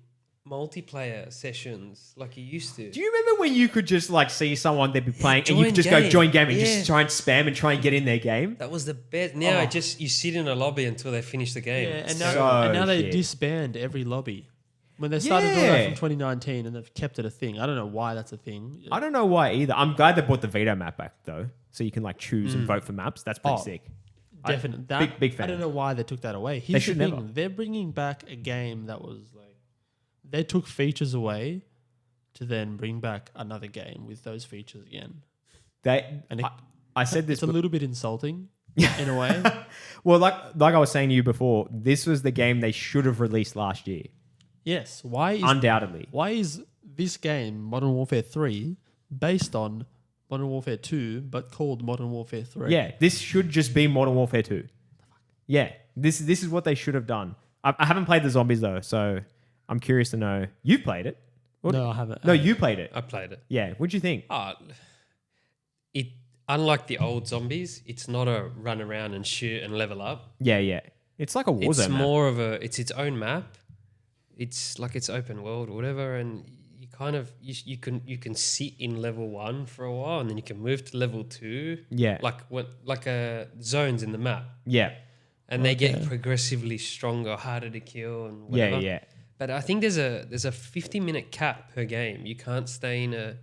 multiplayer sessions like you used to. Do you remember when you could just like see someone they'd be playing and you join could just go game. join game and Yeah. just try and spam and try and get in their game? That was the best. Now Oh. you sit in a lobby until they finish the game. Yeah, and It's now, so and now they shit. disband every lobby. When they started doing that Yeah. from 2019 and they've kept it a thing. I don't know why that's a thing. I don't know why either. I'm glad they brought the veto map back though, so you can like choose and vote for maps. That's pretty Oh, sick. Definitely. big fan. I don't know why they took that away. Here's should the thing. never. They're bringing back a game that was like... They took features away to then bring back another game with those features again. And I said this. It's a little bit insulting in a way. Well, like I was saying to you before, this was the game they should have released last year, Yes. undoubtedly. Why is this game, Modern Warfare 3, based on Modern Warfare 2, but called Modern Warfare 3? Yeah, this should just be Modern Warfare 2. Yeah, this is what they should have done. I haven't played the zombies though, so I'm curious to know. You've played it. What- No, I haven't. No, you played it. I played it. Yeah. What'd you think? It unlike the old zombies, it's not a run around and shoot and level up. Yeah. It's like a Warzone It's map. more of it's its own map. It's like it's open world or whatever, and you kind of you can sit in level 1 for a while, and then you can move to level 2. Yeah. Like zones in the map, Yeah. and they get progressively stronger, harder to kill, and Yeah. whatever. Yeah. But I think there's a 50-minute cap per game. You can't stay in a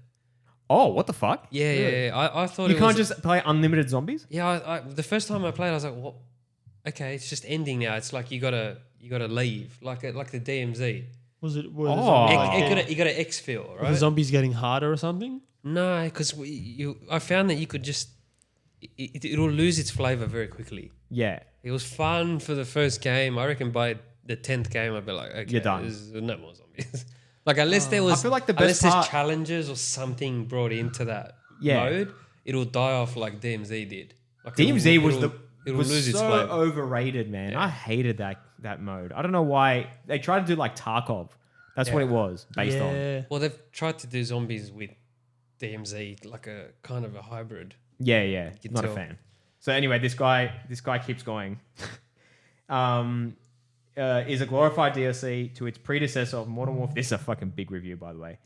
Oh, what the fuck? yeah. I thought You it can't was, just play unlimited zombies? yeah. The first time I played, I was like, "What? Okay, it's just ending now. It's like you gotta leave, like the DMZ. Was it? Oh. You got to exfil, Were the right? zombies getting harder or something? No, because I found that you could just it'll lose its flavor very quickly. Yeah. It was fun for the first game. I reckon by the 10th game, I'd be like, okay, You're done. there's no more zombies. Like unless there was, I feel like the unless best there's part- challenges or something brought into that Yeah. mode, it'll die off like DMZ did. Like DMZ it'll was lose its so flavor. overrated, man. I hated that mode. I don't know why. They tried to do like Tarkov. That's what it was based on. Well, they've tried to do zombies with DMZ, like a kind of a hybrid. Yeah. can Not a tell. fan. So anyway, this guy keeps going. Is a glorified DLC to its predecessor of Modern Warfare. This is a fucking big review, by the way.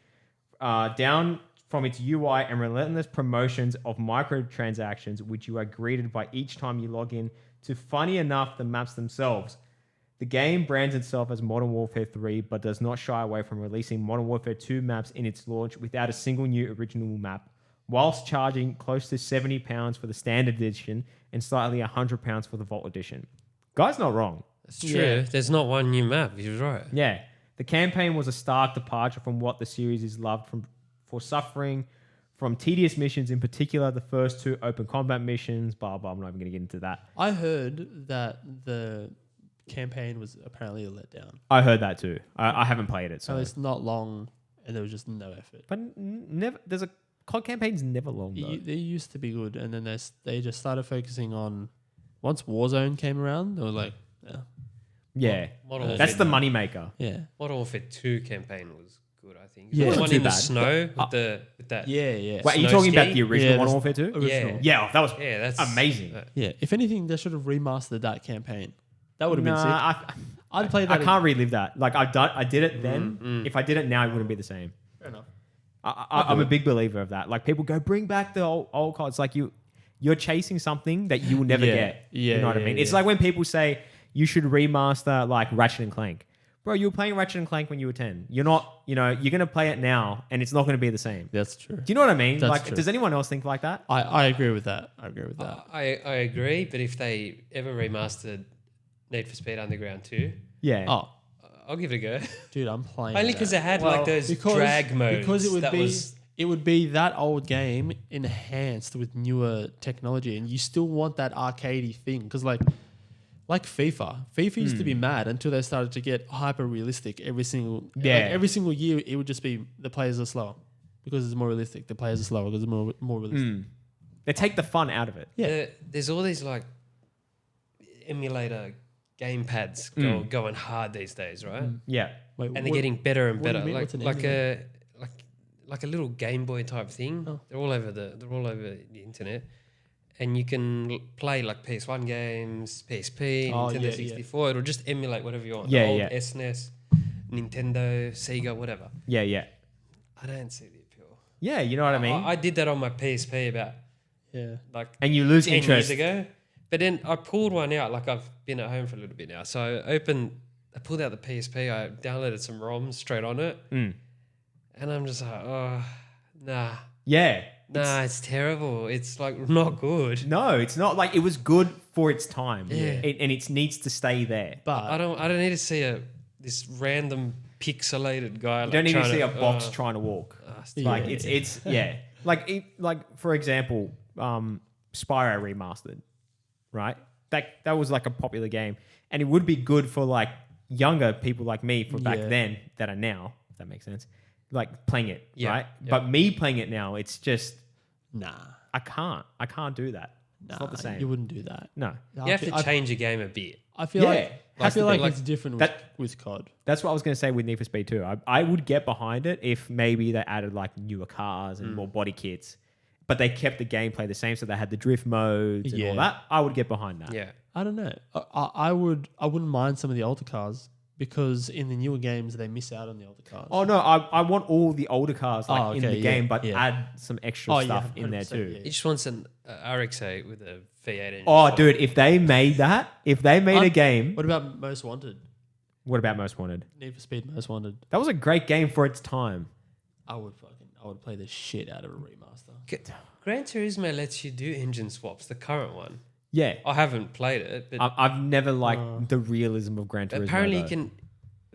Down from its UI and relentless promotions of microtransactions, which you are greeted by each time you log in, to funny enough, the maps themselves. The game brands itself as Modern Warfare 3, but does not shy away from releasing Modern Warfare 2 maps in its launch without a single new original map, whilst charging close to £70 for the standard edition and slightly £100 for the Vault edition. Guy's not wrong. It's true. Yeah. There's not one new map. He was right. Yeah. The campaign was a stark departure from what the series is loved for suffering from tedious missions, in particular the first 2 open combat missions, blah, blah. I'm not even going to get into that. I heard that the campaign was apparently a letdown. I heard that too. I haven't played it. So So. it's not long, and there was just no effort. But never. There's a COD campaign's never long though. They used to be good, and then they just started focusing on. Once Warzone came around, they were like, Yeah. Modern Warfare That's the money maker. yeah, Modern Warfare 2 campaign was good, I think. Yeah. The Wasn't one too in the bad. snow with that. yeah. Wait, are you Snow talking about skiing? the original Yeah, Modern this- Warfare 2? original. Yeah, that was Yeah, that's amazing. Yeah. If anything, they should have remastered that campaign. That would have been sick. Nah, I'd play I that. can't relive that. Like I did it then. If I did it now, it wouldn't be the same. Fair enough. I'm a big believer of that. Like people go, bring back the old COD. It's like you're chasing something that you will never Yeah. get. Yeah, You know what I yeah, mean? It's yeah. like when people say you should remaster like Ratchet and Clank. Bro, you were playing Ratchet and Clank when you were 10. You're not, you're going to play it now and it's not going to be the same. That's true. Do you know what I mean? That's like, true. does anyone else think like that? I agree with that. I agree with that. I agree, but if they ever remastered Need for Speed Underground 2, Yeah. Oh, I'll give it a go. dude, I'm playing. Only because that. it had Well, like those drag modes. Because it would that be was it would be that old game enhanced with newer technology, and you still want that arcadey thing because like FIFA used to be mad until they started to get hyper realistic every single every single year. It would just be the players are slower because it's more realistic. The players are slower because it's more realistic. They take the fun out of it. Yeah. There's all these like emulator game pads going hard these days, right? Yeah. Wait, And they're what- getting better and what do you better. mean? Like What's an like emulator? a little Game Boy type thing. Oh. They're all over the internet. And you can play like PS1 games, PSP, Oh, Nintendo yeah, 64. It'll just emulate whatever you want. Yeah, the old yeah. SNES, Nintendo, Sega, whatever. Yeah. I don't see the appeal. Yeah, you know what I mean? I did that on my PSP about Yeah. like And you lose 10 interest. years ago. But then I pulled one out. Like I've been at home for a little bit now. So I pulled out the PSP. I downloaded some ROMs straight on it. And I'm just like, oh, nah. Yeah. Nah, it's terrible. It's like not good. No, it's not like it was good for its time. Yeah. And it needs to stay there. But I don't need to see this random pixelated guy. You don't need to see a box trying to walk. Like Yeah. it's yeah. Like for example, Spyro remastered, right? That was like a popular game, and it would be good for like younger people like me from back Yeah. then that are now, if that makes sense, like playing it, Yeah, right? yeah. But me playing it now, it's just nah. I can't do that. Nah, not the same. You wouldn't do that. No. You have to change your game a bit. I feel Yeah. like That's the thing. it's different with COD. That's what I was going to say with Need for Speed 2. I would get behind it if maybe they added like newer cars and more body kits, but they kept the gameplay the same. So they had the drift modes and all that. I would get behind that. Yeah. I don't know. I wouldn't mind some of the older cars because in the newer games they miss out on the older cars. Oh no, I want all the older cars like in the game, but yeah. add some extra stuff in there 100%, too. yeah. He just wants an RX-8 with a V8 engine. Oh, dude, if they made that, a game, What about Most Wanted? what about Most Wanted? Need for Speed Most Wanted. That was a great game for its time. I would play the shit out of a remaster. Gran Turismo lets you do engine swaps, the current one. Yeah, I haven't played it, but I've never liked the realism of Gran Turismo. apparently you though. can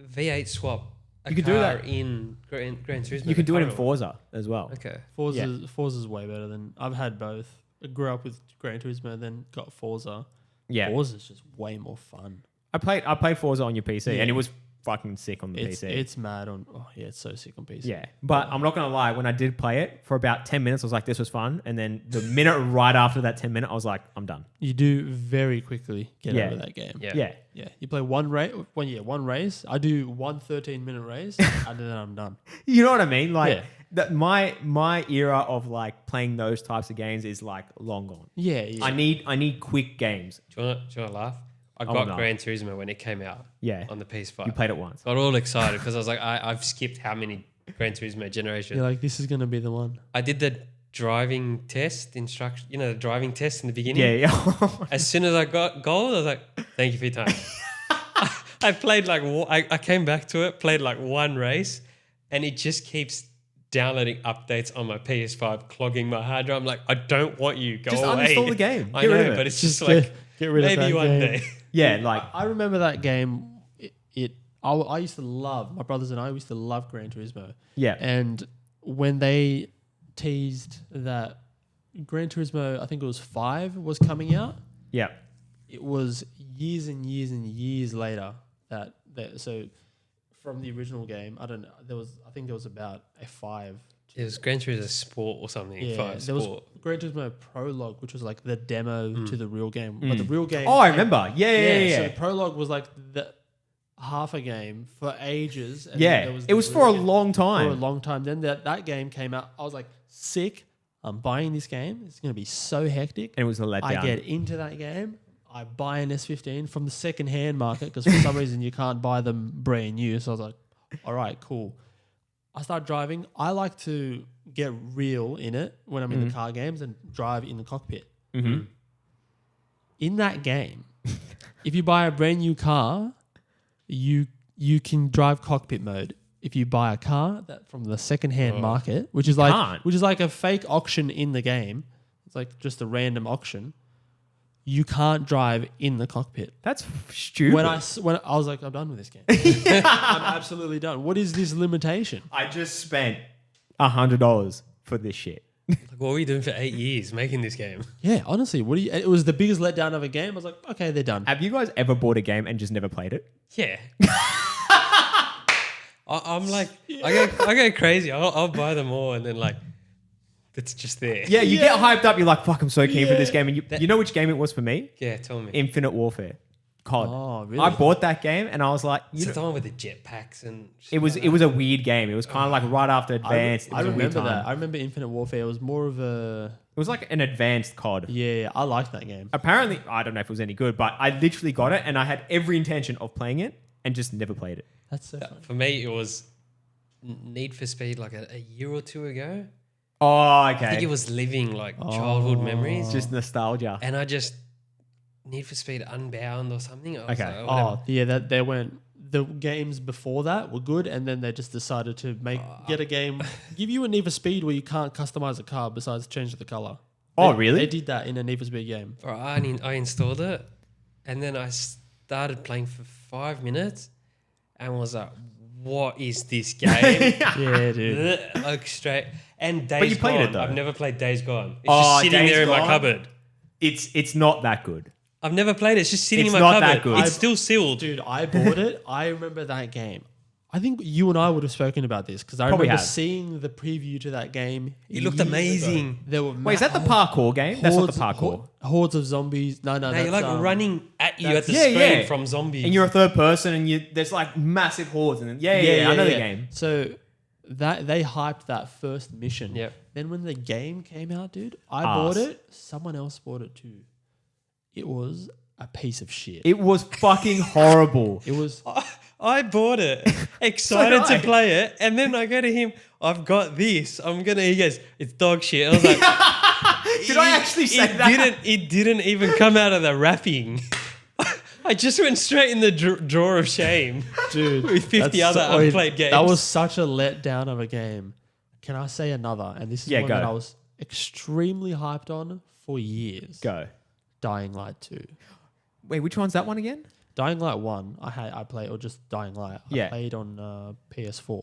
V8 swap a You can do car that. in Gran Turismo. You can the do it in current one. Forza as well. Okay. Forza's way better than I've had both. I grew up with Gran Turismo and then got Forza. Yeah, Forza's just way more fun. I played Forza on your PC, Yeah. and it was fucking sick on the It's PC. it's mad on. Oh yeah, it's so sick on PC. Yeah, but I'm not gonna lie. When I did play it for about 10 minutes, I was like, "This was fun," and then the minute right after that 10 minute, I was like, "I'm done." You do very quickly get Yeah. over that game. Yeah. Yeah, Yeah, you play one race. I do one 13-minute race, and then I'm done. you know what I mean? Like Yeah. my era of like playing those types of games is like long gone. Yeah. I need quick games. Do you want to laugh? I Oh, got no. Gran Turismo when it came out Yeah, on the PS5. you played it once. Got all excited because I was like, I've skipped how many Gran Turismo generations. You're like, this is gonna be the one. I did the driving test instruction, the driving test in the beginning. Yeah. As soon as I got gold, I was like, thank you for your time. I played like, I came back to it, played like one race, and it just keeps downloading updates on my PS5, clogging my hard drive. I'm like, I don't want you. Go Just away. uninstall the game. I Get rid know, of it. but it's just Just like, get rid of maybe that one game. day. Yeah, like I remember that game. I used to love, my brothers and I used to love Gran Turismo. yeah, And when they teased that Gran Turismo, I think it was 5 was coming out, yeah. it was years and years and years later that so from the original game, I don't know, I think there was about a 5. It was Gran Turismo Sport or something. Yeah, 5 there was Sport. Gran Turismo Prologue, which was like the demo to the real game. But the real game. Oh, I remember. Yeah. So the prologue was like the half a game for ages. And Yeah, then there it was the for a real game long For a time. long time. Then that game came out. I was like, sick. I'm buying this game. It's going to be so hectic. And it was a letdown. I get into that game. I buy an S15 from the second-hand market because for some reason you can't buy them brand new. So I was like, all right, cool. I start driving. I like to get real in it when I'm in the car games and drive in the cockpit. Mm-hmm. In that game, if you buy a brand new car, you can drive cockpit mode. If you buy a car that from the second-hand market, which is like a fake auction in the game, it's like just a random auction. You can't drive in the cockpit. That's stupid. When I was like, I'm done with this game. I'm absolutely done. What is this limitation? I just spent $100 for this shit. Like, what were you doing for 8 years making this game? Yeah, honestly, it was the biggest letdown of a game. I was like, okay, they're done. Have you guys ever bought a game and just never played it? Yeah. I'm like, I go crazy. I'll buy them all, and then like, it's just there. Yeah, you get hyped up. You're like, fuck, I'm so keen for this game. And you know which game it was for me? Yeah, tell me. Infinite Warfare. COD. Oh, really? I bought that game and I was like, Is it the one with the jetpacks and? it was a weird game. It was kind of like right after Advanced. I it was a weird remember time. that. I remember Infinite Warfare. It was more of a... It was like an advanced COD. Yeah, I liked that game. Apparently, I don't know if it was any good, but I literally got it and I had every intention of playing it and just never played it. That's so funny. For me, it was Need for Speed like a year or two ago. Oh, okay. I think it was living like childhood memories, just nostalgia. and I just Need for Speed Unbound or something. I was Okay. like, whatever. Oh, yeah, that they went... The games before that were good, and then they just decided to get a game, give you a Need for Speed where you can't customize a car besides change the color. Oh, They- really? They did that in a Need for Speed game. I installed it, and then I started playing for 5 minutes, and was like, "What is this game?" Yeah, dude. Like straight. And Days you played Gone. it, though. I've never played Days Gone. It's Oh, just sitting Days there in my Gone? cupboard. It's not that good. I've never played it. It's just sitting It's in my not cupboard. that good. It's still sealed. Dude, I bought it. I remember that game. I think you and I would have spoken about this because I Probably remember have. seeing the preview to that game. It looked years amazing. ago. There were Wait, is that the parkour game? That's not the parkour. Hordes of zombies. No, No, that's, you're like running at you at the Yeah, screen yeah. from zombies. And you're a third person, and there's like massive hordes, and I know the game. So that they hyped that first mission. Yep. Then when the game came out, dude, I Ass. bought it. Someone else bought it too. It was a piece of shit. It was fucking horrible. It was. I bought it, excited So did I. to play it, and then I go to him. I've got this. He goes, it's dog shit. I was like, Did I actually say that? It didn't even come out of the wrapping. I just went straight in the drawer of shame, Dude, with 50 that's other so- unplayed games. That was such a letdown of a game. Can I say another? And this is one go. that I was extremely hyped on for years. Go. Dying Light 2. Wait, which one's that one again? Dying Light 1, I played, or just Dying Light. Yeah. I played on PS4.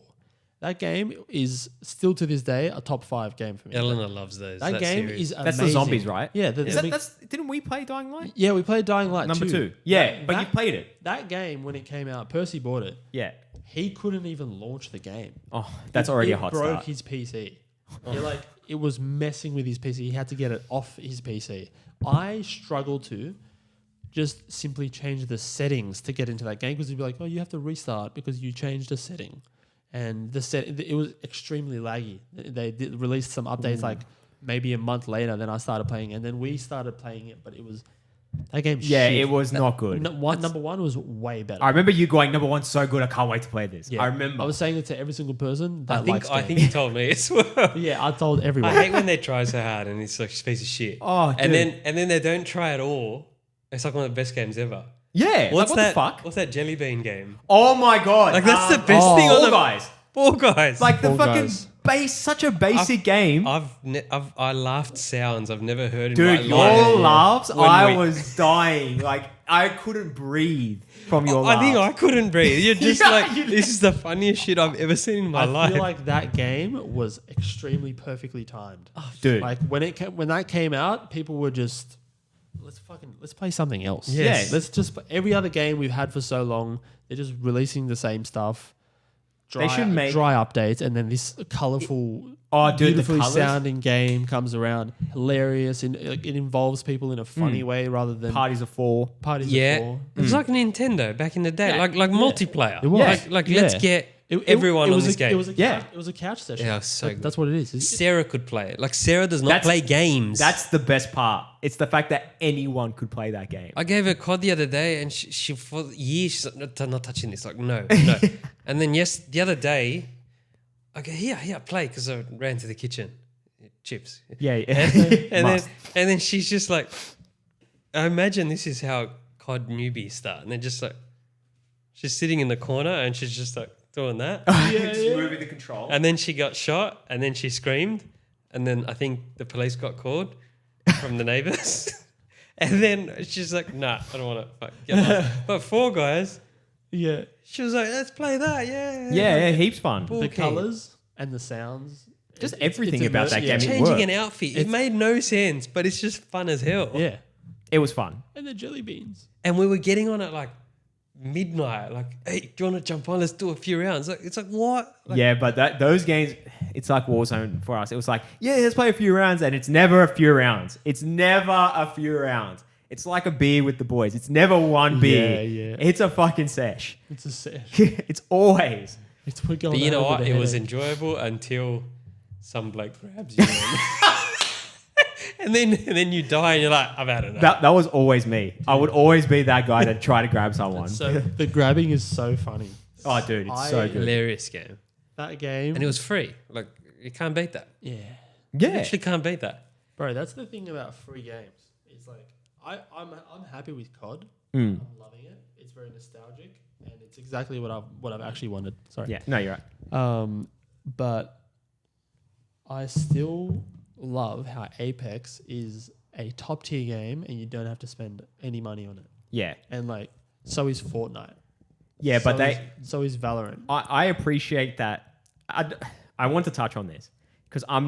That game is still to this day a top 5 game for me. Eleanor loves those. That game series. is amazing. That's the zombies, right? Yeah. Didn't we play Dying Light? Yeah, we played Dying Light Number 2. 2. Yeah, That- but you that- played it. That game, when it came out, Percy bought it. Yeah. He couldn't even launch the game. Oh, that's already It a hot broke start. his PC. It was messing with his PC. He had to get it off his PC. I struggled to just simply change the settings to get into that game because he'd be like, "Oh, you have to restart because you changed a setting," and it was extremely laggy. They did release some updates like maybe a month later. Then I started playing, and then we started playing it, but it was that game. Yeah, shit. it was not good. Number one was way better. I remember you going, number 1's so good, I can't wait to play this. Yeah. I remember. I was saying it to every single person. That I think you told me as well. Yeah, I told everyone. I hate when they try so hard and it's like a piece of shit. Oh, and dude. then they don't try at all. It's like one of the best games ever. Yeah. What's what that? the fuck? What's that jelly bean game? Oh my god. Like that's the best thing on Fall the Guys. Fall Guys. Like the Fall fucking Guys. such a basic game. I laughed sounds I've never heard in Dude, my your life. laughs, When I we- was dying. Like, I couldn't breathe from your laughs. I think I couldn't breathe. You're just Yeah, like, you this is the funniest shit I've ever seen in my I life. feel like that game was extremely perfectly timed. Dude. Like when that came out, people were just let's play something else. Yes. Let's just every other game we've had for so long, they're just releasing the same stuff. They should make- dry updates, and then this colorful, Oh, dude, the beautifully colours. sounding game comes around. Hilarious, and it involves people in a funny way rather than Parties of 4. parties. yeah, Of four. it was like Nintendo back in the day, Yeah. like multiplayer. It was. Like Yeah. let's get It- everyone it on was this a, game. It was a Yeah. couch, it was a couch session. Yeah, it was so good. That's what it is. It's- Sarah could play it. Like Sarah does not That's- play games. That's the best part. It's the fact that anyone could play that game. I gave her COD the other day, and she for years she's like, "No, not touching this." Like, no, no. And then the other day, I go, here, play, because I ran to the kitchen, chips. Yeah. And Must. then she's just like, I imagine this is how COD newbies start, and they're just like, she's sitting in the corner, and she's just like doing that, Just moving the control. and then she got shot, and then she screamed, and then I think the police got called from the neighbors. And then she's like, nah, I don't want to get lost. But Fall Guys, yeah. she was like, let's play that, yeah. Yeah, heaps fun. Ball The key. colors and the sounds. Just It's- everything it's about that immersive. game. It Changing worked. an outfit. It It's- made no sense, but it's just fun as hell. Yeah. It was fun. And the jelly beans. And we were getting on at like midnight, like, hey, do you want to jump on? Let's do a few rounds. Like, it's like, what? Like, Yeah, but those games, it's like Warzone for us. It was like, yeah, let's play a few rounds, and it's never a few rounds. It's never a few rounds. It's like a beer with the boys. It's never one beer. yeah. It's a fucking sesh. It's a sesh. It's always. It's we're going But you know over what? the It was headache. enjoyable until some bloke grabs you. And then you die and you're like, I've had enough. That was always me. I would always be that guy to try to grab someone. So the grabbing is so funny. Oh, dude, it's so good. Hilarious game. That game. And it was free. Like, you can't beat that. yeah. You Yeah. literally can't beat that. Bro, that's the thing about free games. It's like I'm happy with COD. Mm. I'm loving it. It's very nostalgic and it's exactly what I've actually wanted. Sorry. Yeah. No, you're right. But I still love how Apex is a top tier game and you don't have to spend any money on it. Yeah. And like, so is Fortnite. Yeah, but so is Valorant. I appreciate that. I want to touch on this because I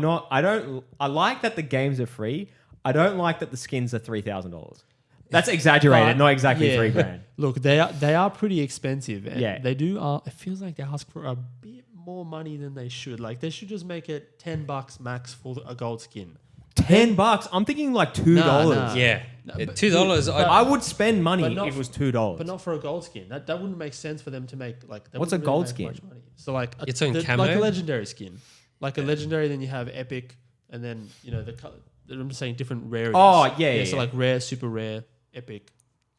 like that the games are free. I don't like that the skins are $3,000. That's exaggerated, But, not exactly yeah. $3,000. Look, they are pretty expensive. And Yeah. they do. It feels like they ask for a bit more money than they should. Like they should just make it $10 max for a gold skin. $10. I'm thinking like $2. Nah. Yeah. No, Yeah, but- $2. but- I would spend money But if not it was $2. But not for a gold skin. That wouldn't make sense for them to make like. They What's a wouldn't really gold make skin? much money. So like You're talking like camo? a legendary skin, like a legendary. Then you have epic, and then the color. I'm just saying different rarities. Oh, yeah. So like rare, super rare, epic,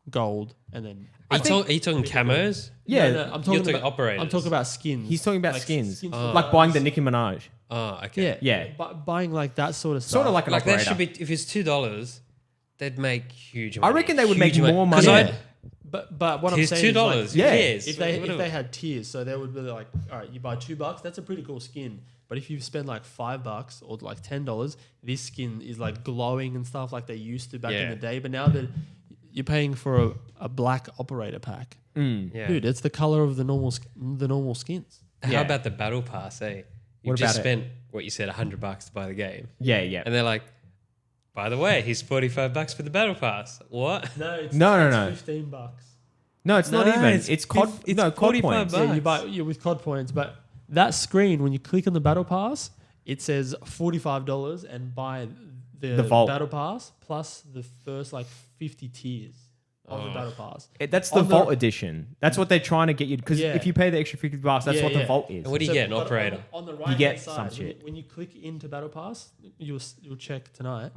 gold, and then. Are you talking camos? Yeah. No, I'm You're talking talking about operators. I'm talking about skins. He's talking about Like skins. for Like buying the guns. Nicki Minaj. Oh, okay. Yeah. Buying like that sort of stuff. Sort of like an Like that operator. should be, if it's $2, they'd make huge I money. reckon they would Huge make more money. 'Cause Yeah. But what I'm Here's saying $2. is like, Who Yeah. cares? if they Whatever. had tiers, so they would be like, all right, you buy $2, that's a pretty cool skin. But if you spend like $5 or like $10, this skin is like glowing and stuff like they used to back in Yeah. the day. But now that you're paying for a black operator pack, Yeah. dude, it's the color of the normal skins. How Yeah. about the battle pass, eh? You What just about it? spent what you said, $100 to buy the game. Yeah, yeah. And they're like, by the way, here's $45 for the battle pass. What? No, it's, No. $15. No, it's not No, even. it's It's COD. it's No, COD 45 points. bucks. Yeah, you buy with COD points, but that screen when you click on the battle pass, it says $45 and buy the vault. battle pass plus the first like 50 tiers of the battle pass. That's the On the- Vault edition. That's what they're trying to get you. Because Yeah. if you pay the extra $50, that's Yeah, what the yeah. Vault is. And what do you get? An but operator. on the right get hand some side, shit. when you click into battle pass, you'll check tonight.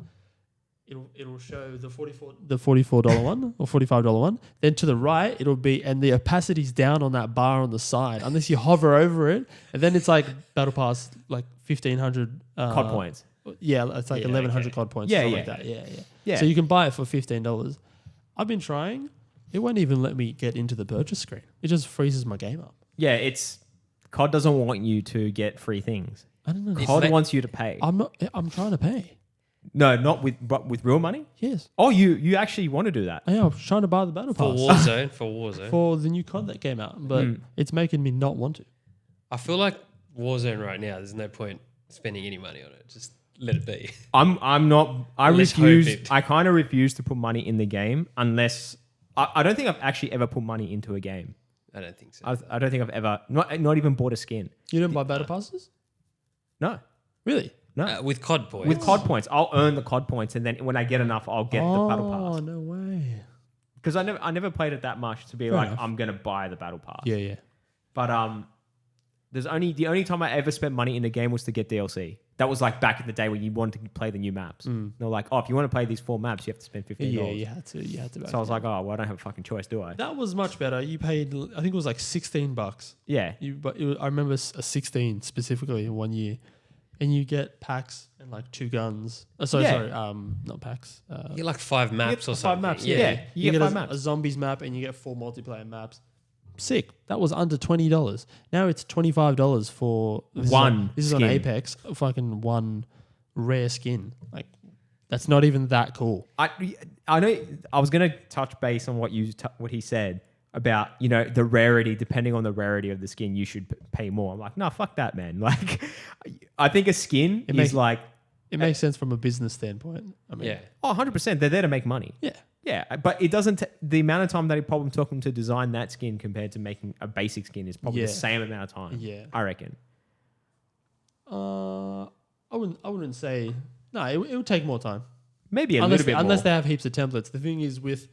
It'll show the $44 one or $45 one. Then to the right, it'll be, and the opacity's down on that bar on the side. Unless you hover over it, and then it's like battle pass like 1,500 COD points. Yeah, it's like Yeah, 1,100 okay. COD points. Yeah, something yeah. like that. Yeah, yeah. Yeah. So you can buy it for $15. I've been trying. It won't even let me get into the purchase screen. It just freezes my game up. Yeah, it's COD doesn't want you to get free things. I don't know. It's COD like- wants you to pay. I'm trying to pay. No, not with real money. Yes. Oh, you actually want to do that? I am trying to buy the battle For pass Warzone. for the new COD that came out, but it's making me not want to. I feel like Warzone right now, there's no point spending any money on it. Just let it be. I'm not. I Let's hope refuse. it- I kind of refuse to put money in the game unless I don't think I've actually ever put money into a game. I don't think so. I don't think I've ever not even bought a skin. You don't buy battle passes? No, Really? no. With COD points. With COD points, I'll earn the COD points, and then when I get enough, I'll get the battle Oh, pass. no way. Because I never played it that much to be Fair like enough. I'm gonna buy the battle pass. Yeah, yeah. But the only time I ever spent money in the game was to get DLC. That was like back in the day when you wanted to play the new maps. They're like, oh, if you want to play these 4 maps, you have to spend $15. Yeah, you had to. So I was like, oh, well, I don't have a fucking choice, do I? that was much better. You paid, I think it was like $16. Yeah. I remember a 16 specifically in 1 year, and you get packs and like 2 guns. Sorry, not packs. You get like 5 maps or 5 something. maps. Yeah. Yeah, You get 5 a, maps. a zombies map, and you get 4 multiplayer maps. Sick. That was under $20. Now it's $25 for One This is on skin. Apex. Fucking one rare skin. Like that's not even that cool. I know I was gonna touch base on what he said about the rarity. Depending on the rarity of the skin, you should pay more. I'm like, no, fuck that, man. Like, I think a skin It is makes- like, It makes sense from a business standpoint. I mean, Yeah. 100%. They're there to make money. yeah. Yeah, but it doesn't. The amount of time that it probably took them to design that skin compared to making a basic skin is probably Yeah. the same amount of time. Yeah. I reckon. I wouldn't say no. It would take more time. Maybe a unless little bit unless more. they have heaps of templates. The thing is with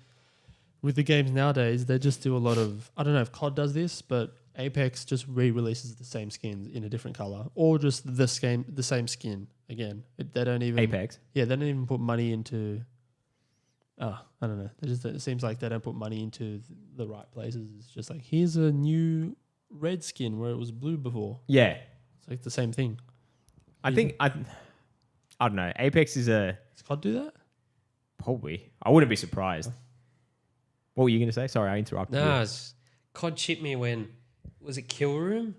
the games nowadays, they just do a lot of. I don't know if COD does this, but Apex just re-releases the same skins in a different color, or just the same skin again. They don't even Apex. Yeah, they don't even put money into. I don't know. It seems like they don't put money into the right places. It's just like here's a new red skin where it was blue before. Yeah, It's like the same thing. I think I don't know. Apex is Does COD do that? probably. I wouldn't be surprised. What were you going to say? Sorry, I interrupted No, you. it's, COD chipped me when, was it Kill Room?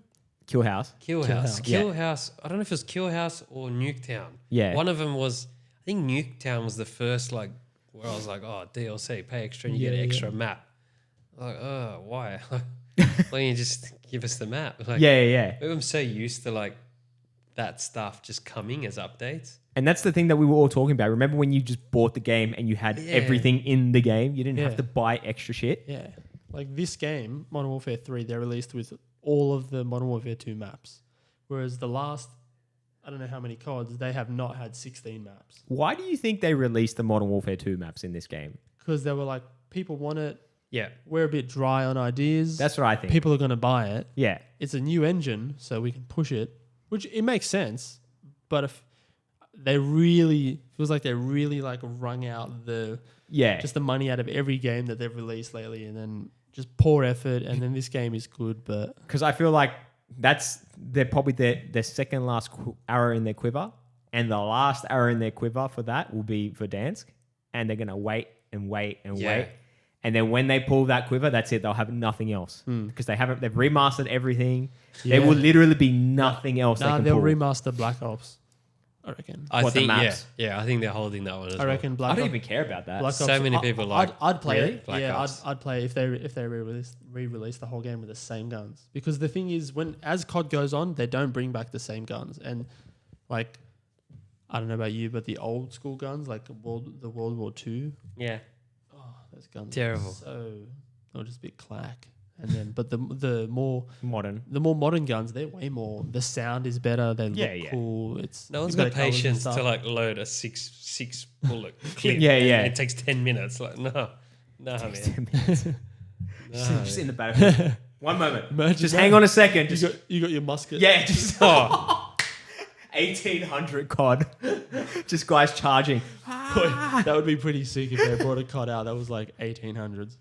Kill House. Kill House. House. Yeah. Kill House. I don't know if it was Kill House or Nuketown. Yeah. One of them was, I think Nuketown was the first, like, where I was like, oh, DLC, pay extra and you get an Yeah, extra map. Like, oh, why? Why don't you just give us the map? Like, Yeah. I'm so used to, like, that stuff just coming as updates. And that's the thing that we were all talking about. Remember when you just bought the game and you had everything in the game? You didn't have to buy extra shit. Yeah. Like this game, Modern Warfare 3, they're released with all of the Modern Warfare 2 maps. Whereas the last, I don't know how many CODs, they have not had 16 maps. Why do you think they released the Modern Warfare 2 maps in this game? Because they were like, people want it. Yeah. We're a bit dry on ideas. That's what I think. People are going to buy it. Yeah. It's a new engine, so we can push it, which it makes sense. But if they really, feels like they really like wrung out just the money out of every game that they've released lately, and then just poor effort, and then this game is good, but because I feel like they're probably their second last arrow in their quiver, and the last arrow in their quiver for that will be Verdansk, and they're gonna wait and wait and wait, and then when they pull that quiver, that's it. They'll have nothing else because they've remastered everything. There will literally be nothing else. Nah, they can they'll pull. remaster Black Ops. I reckon. I What, the think maps? I think they're holding that one as I well. reckon Black I Ops. don't even care about that. Black So Ops- many people like I'd play really? it. Black yeah, Ops. I'd play if they re-release the whole game with the same guns. Because the thing is, as COD goes on, they don't bring back the same guns. And like, I don't know about you, but the old school guns, like the World War II, Yeah. those guns Terrible. they'll just be clack. And then, but the more Modern. guns, they're way more. The sound is better. They look cool. It's No one's it's got better colours and patience stuff. to like load a six bullet clip. Yeah, and yeah. It takes 10 minutes. Like man. just No. in the battlefield. One moment. Imagine Just that. hang on a second. Just You got your musket. yeah. Just 1800 COD. Just guys charging. That would be pretty sick if they brought a COD out that was like 1800s.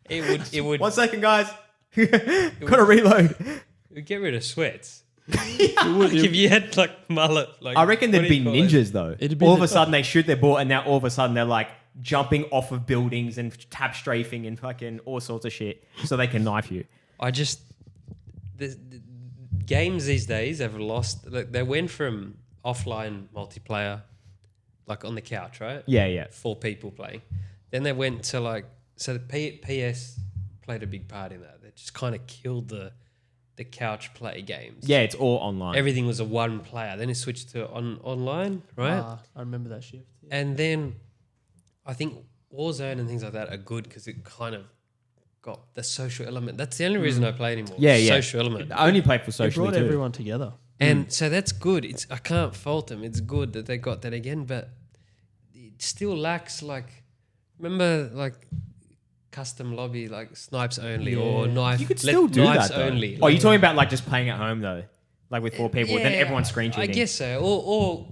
It would 1 second, guys. Gotta reload. it would get rid of sweats. It would, Like if you had like mullet, like I reckon there'd what do be you call it? ninjas though. It'd be All of the- a sudden they shoot their ball, and now all of a sudden they're like jumping off of buildings and tap strafing and fucking all sorts of shit, so they can knife you. I just the games these days have lost. Like they went from offline multiplayer, like on the couch, right? Yeah. 4 people playing. Then they went to like so the PS played a big part in that. They just kind of killed the couch play games. Yeah, it's all online. Everything was a one player. Then it switched to online, right? I remember that shift. Yeah. And then I think Warzone and things like that are good because it kind of got the social element. That's the only reason I play anymore. Yeah. Social element. I only play for It socially brought too. everyone together. And so that's good. I can't fault them. It's good that they got that again, but it still lacks like, remember like custom lobby, like snipes only or knife. You could still do knives that though. only. Oh, you're talking about like just playing at home though, like with 4 people. Then everyone's screen I cheating. guess so.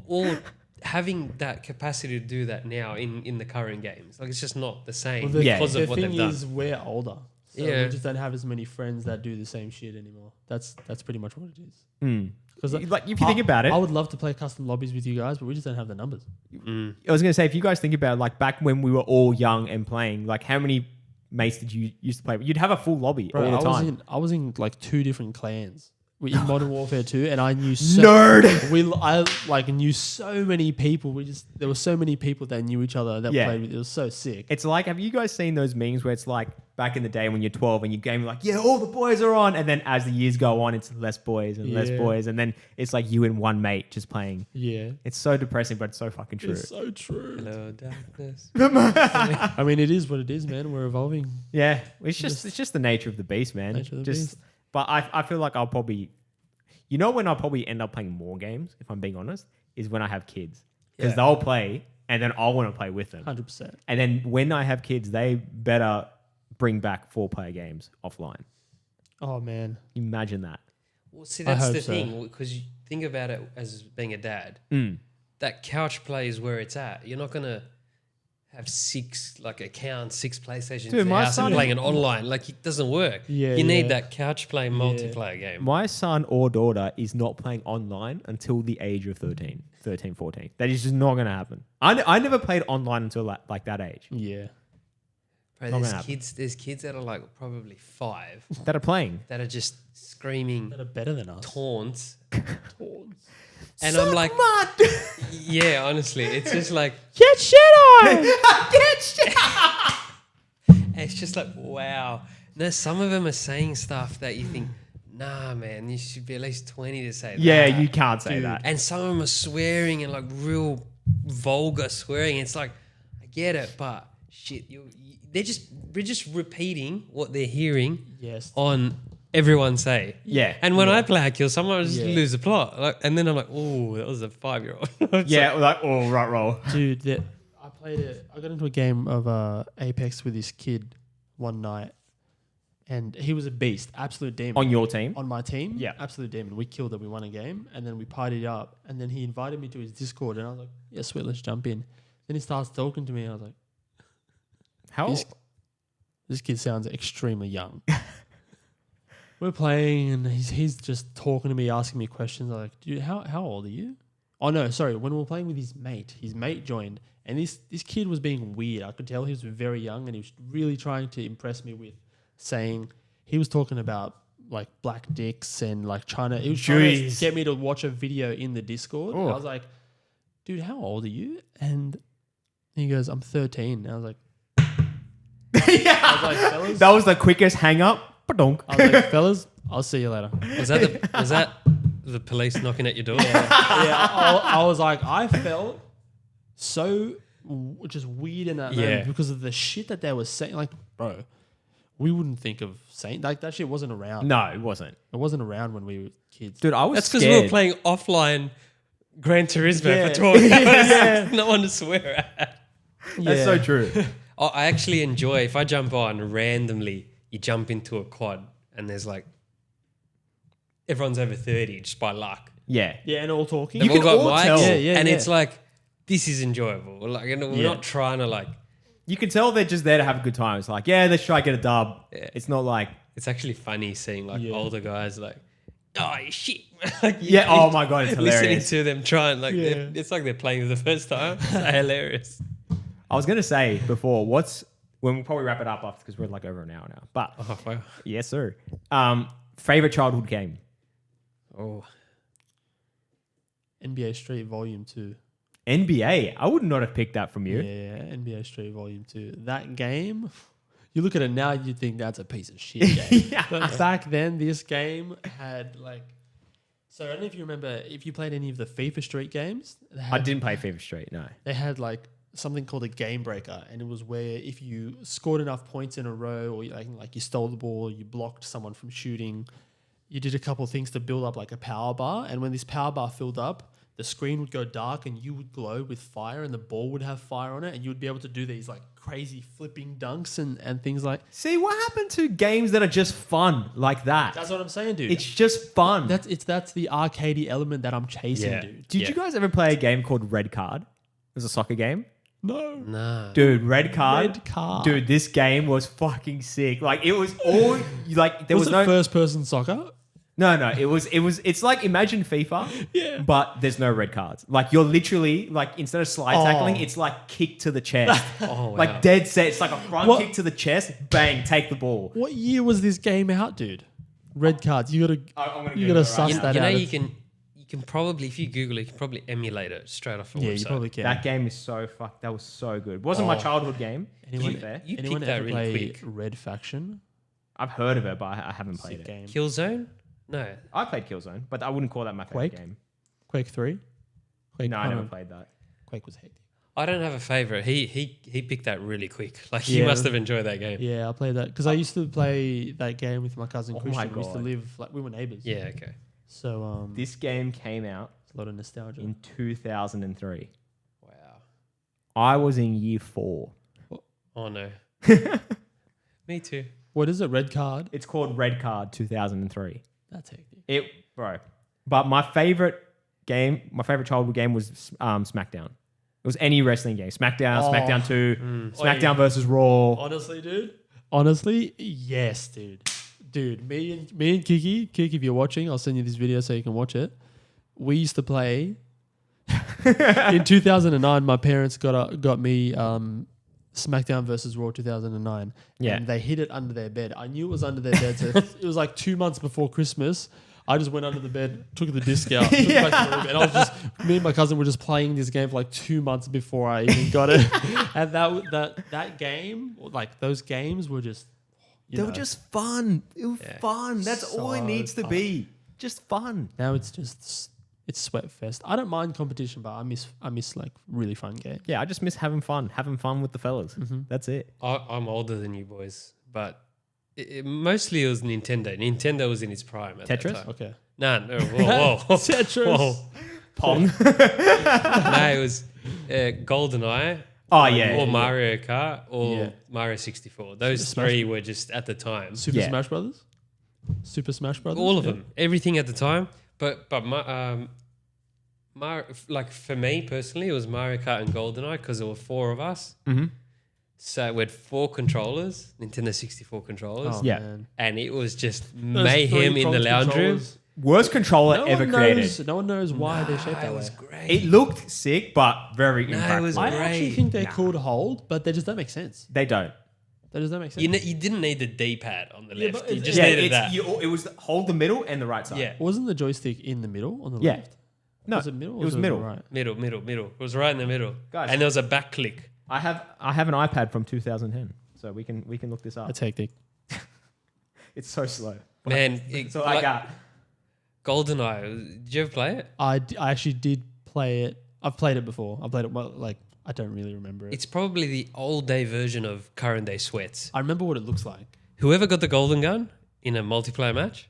Or having that capacity to do that now in the current games. Like it's just not the same Well, because the of what thing they've done. is, we're older. So Yeah. we just don't have as many friends that do the same shit anymore. That's pretty much what it is. Mm. Because Like if you think about it, I would love to play custom lobbies with you guys, but we just don't have the numbers. I was gonna say if you guys think about it, like back when we were all young and playing, like how many mates did you used to play with? You'd have a full lobby Bro, all the time. I was in like 2 different clans in Modern Warfare 2, and I knew Nerd. I like knew so many people. There were so many people that knew each other that Yeah. played with. It was so sick. It's like, have you guys seen those memes where it's like back in the day when you're 12 and you game like, yeah, all the boys are on, and then as the years go on, it's less boys and less Yeah. boys, and then it's like you and one mate just playing. Yeah, It's so depressing, but it's so fucking true. it's so true. Hello, darkness. I mean, it is what it is, man. We're evolving. Yeah, it's just the nature of the beast, man. Nature of the just, beast. But I feel like I'll probably, when I'll probably end up playing more games, if I'm being honest, is when I have kids, because Yeah. they'll play and then I'll want to play with them. 100%. And then when I have kids, they better bring back 4-player games offline. Oh man, Imagine that. Well, see, I that's hope the so. thing because you think about it as being a dad. That couch play is where it's at. You're not gonna have 6 accounts, 6 PlayStations Dude, in the my house and son- playing it online. Like it doesn't work. Yeah, you need yeah. that couch play multiplayer game. My son or daughter is not playing online until the age of 13, 14. That is just not going to happen. I never played online until like that age. yeah. Bro, Not there's gonna happen. there's kids that are like probably 5 That are playing. that are just screaming That are better than us. taunts. Taunts. And I'm like, yeah, honestly, it's just like, Get shit on! Get shit it's just like, wow. No, some of them are saying stuff that you think, nah, man, you should be at least 20 to say that. Yeah, you can't say Dude. that. And some of them are swearing and like real vulgar swearing. It's like, I get it, but shit, we're just repeating what they're hearing Yes. on everyone say. Yeah. And when I play Hack Kill, someone just Yeah. lose the plot. Like, and then I'm like, oh, that was a 5-year-old. Yeah, like, oh, right roll. Dude, I got into a game of Apex with this kid one night, and he was a beast, absolute demon. On your team? On my team, Yeah. absolute demon. We killed it, we won a game, and then we partied up, and then he invited me to his Discord, and I was like, yeah, sweet, let's jump in. Then he starts talking to me, and I was like, How This- this kid sounds extremely young. We're playing, and he's just talking to me, asking me questions. I'm like, dude, how old are you? Oh no, sorry. When we were playing with his mate joined, and this kid was being weird. I could tell he was very young, and he was really trying to impress me with saying he was talking about like black dicks and like trying to get me to watch a video in the Discord. And I was like, dude, how old are you? And he goes, I'm 13. And I was like, fellas, That was the quickest hang up. Ba-donk. I was like, fellas, I'll see you later. Was that the police knocking at your door? I was like, I felt so just weird in that moment because of the shit that they were saying. Like, bro, we wouldn't think of saying like that shit wasn't around. No, it wasn't. It wasn't around when we were kids. Dude, I was That's because scared. we were playing offline Gran Turismo Yeah. for 12 hours. No one to swear at. That's so true. Oh, I actually enjoy if I jump on randomly, you jump into a quad and there's like everyone's over 30 just by luck. Yeah. Yeah, and all talking. They've You all can got all mics, tell. and it's like this is enjoyable. Like, and we're Yeah. not trying to like. You can tell they're just there to have a good time. It's like, yeah, let's try to get a dub. Yeah. It's not like, It's actually funny seeing like Yeah. older guys like, oh shit. Like, yeah, oh my God, it's listening hilarious. to them trying like Yeah. it's like they're playing for the first time. It's hilarious. I was going to say before, when we'll probably wrap it up after because we're like over an hour now. But Oh, wow. yes, sir. Favorite childhood game? Oh, NBA Street Volume 2. NBA. I would not have picked that from you. Yeah, NBA Street Volume 2. That game, you look at it now, you think that's a piece of shit game. Yeah. But back then, this game had like... So I don't know if you remember, if you played any of the FIFA Street games. I didn't play FIFA Street, no. They had like something called a game breaker, and it was where if you scored enough points in a row, or like you stole the ball, you blocked someone from shooting, you did a couple of things to build up like a power bar, and when this power bar filled up, the screen would go dark and you would glow with fire, and the ball would have fire on it, and you would be able to do these like crazy flipping dunks and things like. See, what happened to games that are just fun like that? That's what I'm saying, dude. It's just fun. That's the arcadey element that I'm chasing, Yeah. dude. Did you guys ever play a game called Red Card? It was a soccer game. No. nah. Dude, Red Card. Red Card. Dude, this game was fucking sick. Like it was all like there was it no first person soccer? No, it's like imagine FIFA, Yeah. but there's no red cards. Like you're literally like instead of slide tackling, it's like kick to the chest. Oh, wow. Like dead set. It's like a front What? kick to the chest, bang, take the ball. What year was this game out, dude? Red cards. You gotta I'm gonna you Google gotta it right suss now. that You know, out. you can probably, if you Google it, you can probably emulate it straight off a Yeah, website. you probably can. That game is so fuck. That was so good. Wasn't my childhood game. To be fair. You Anyone picked that ever really play quick. Red Faction? I've heard of it, but I haven't played Sick it. game. Killzone? No. I played Killzone, but I wouldn't call that my favorite Quake? game. Quake 3? Quake No, I kind never of- played that. Quake was hectic. I don't have a favorite. He picked that really quick. Like he Yeah. must have enjoyed that game. Yeah, I played that because I used to play that game with my cousin Oh Christian. my We used to God. live like we were neighbors. Yeah, okay. So This game came out it's a lot of nostalgia. in 2003. Wow. I was in year 4. Oh no. Me too. What is it? Red card? It's called Red Card 2003. That's hectic. Bro. But my favorite childhood game was SmackDown. It was any wrestling game. SmackDown, Oh. SmackDown 2, Oh, SmackDown yeah. versus Raw. Honestly, dude. Honestly, yes, dude. Dude, me and Kiki, if you're watching, I'll send you this video so you can watch it. We used to play. In 2009, my parents got me SmackDown versus Raw 2009. Yeah. And they hid it under their bed. I knew it was under their bed. So it was like 2 months before Christmas. I just went under the bed, took the disc out, took it back to the room, and I was just, me and my cousin were just playing this game for like 2 months before I even got it. And that game, like those games were just, They were just fun. It was Yeah. fun. That's all it So needs to fun. be. Just fun. now it's just, It's sweat fest. I don't mind competition, but I miss like really fun games. Yeah, I just miss having fun with the fellas. That's it. I'm older than you boys, but mostly it was Nintendo. Nintendo was in its prime at Tetris? that time. Okay. No, whoa. Tetris. Whoa. Pong. No, it was GoldenEye. Oh, yeah. Or Mario Kart or Yeah. Mario 64. Those Smash- three were just at the time. Super Yeah. Smash Brothers. Super Smash Brothers. All of Yeah. them. Everything at the time. But like for me personally, it was Mario Kart and GoldenEye because there were four of us. Mm-hmm. So we had 4 controllers, Nintendo 64 controllers. Oh, Yeah. man. And it was just Those mayhem in the three-pronged lounge room. controllers. Worst controller ever created. No one knows why they're shaped that It way. was great. It looked sick, but very No, it impractical. was I actually great. think they're cool to hold, but they just don't make sense. They don't. They just don't make sense. You didn't need the D-pad on the Yeah, left. but You it's- just Yeah, needed that. it was hold the middle and the right side. Yeah. Wasn't the joystick in the middle on the Yeah. left? No, Was it middle? Or it was on the middle. Right. Middle. It was right in the middle. Guys. And there was a back click. I have an iPad from 2010, so we can look this up. That's hectic. It's so slow. But Man, that's all I got. GoldenEye, did you ever play it? I actually did play it. I've played it before. I played it well, like I don't really remember it. It's probably the old day version of current day sweats. I remember what it looks like. Whoever got the golden gun in a multiplayer match,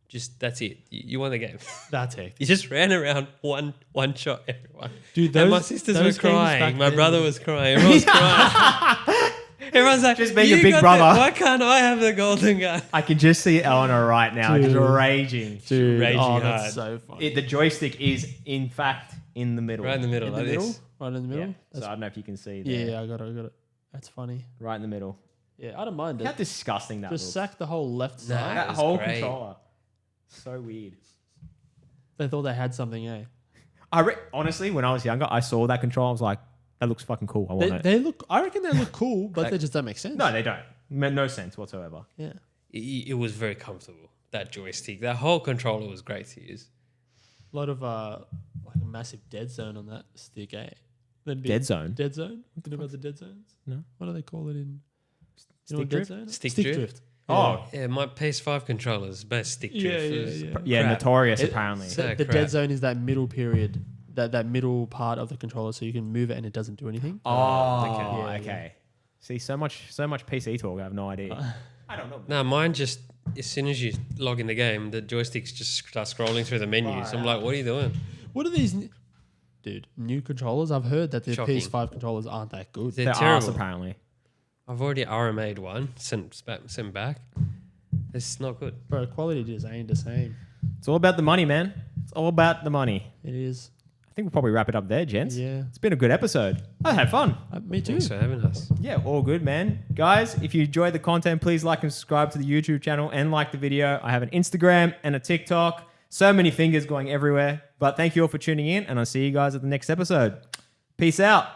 just that's it. You won the game. That's hectic. You just ran around one shot everyone. Dude, And my those- sisters those were games back crying. My then brother were- was crying. Everyone was crying. Everyone's like, Just being a "You big got brother." Why can't I have the golden gun? I can just see Eleanor right now, just Dude. raging. Dude, Raging oh, hard. that's so funny. The joystick is in fact in the middle. Right in the middle, in the like middle? this. Right in the middle? Yeah. So That's- I don't know if you can see. There. yeah, I got it. That's funny. Right in the middle. Yeah, I don't mind How it. disgusting that Just looks. sack the whole left Nah. side. That was whole great. controller. So weird. They thought they had something, eh? Honestly, when I was younger, I saw that controller. I was like, that looks fucking cool. I want it. They look. I reckon they look cool, but they just don't make sense. No, they don't. No sense whatsoever. Yeah. It was very comfortable. That joystick, that whole controller was great to use. A lot of like a massive dead zone on that stick, eh? That'd be- Dead zone. Dead zone? You know about the dead zones? No. What do they call it in? Stick dead drift? zone? Stick Stick drift? drift. Oh, Yeah, my PS5 controller's best stick drift. Yeah, yeah, was yeah. yeah, crap. notorious It- apparently. So The crap. dead zone is that middle period, that middle part of the controller, so you can move it and it doesn't do anything. Oh, okay. okay. Yeah, See, so much PC talk. I have no idea. I don't know. No, mine just as soon as you log in the game, the joysticks just start scrolling through the menus. I'm like, what are you doing? What are these? Dude, new controllers? I've heard that the Shocking. PS5 controllers aren't that good. They're They're terrible. arse, apparently. I've already RMA'd one, sent back. It's not good. Bro, quality just ain't the same. It's all about the money, man. It's all about the money. It is. I think we'll probably wrap it up there, gents. Yeah. It's been a good episode. I had fun. Me too. Thanks for having us. Yeah, all good, man. Guys, if you enjoyed the content, please like and subscribe to the YouTube channel and like the video. I have an Instagram and a TikTok. So many fingers going everywhere. But thank you all for tuning in, and I'll see you guys at the next episode. Peace out.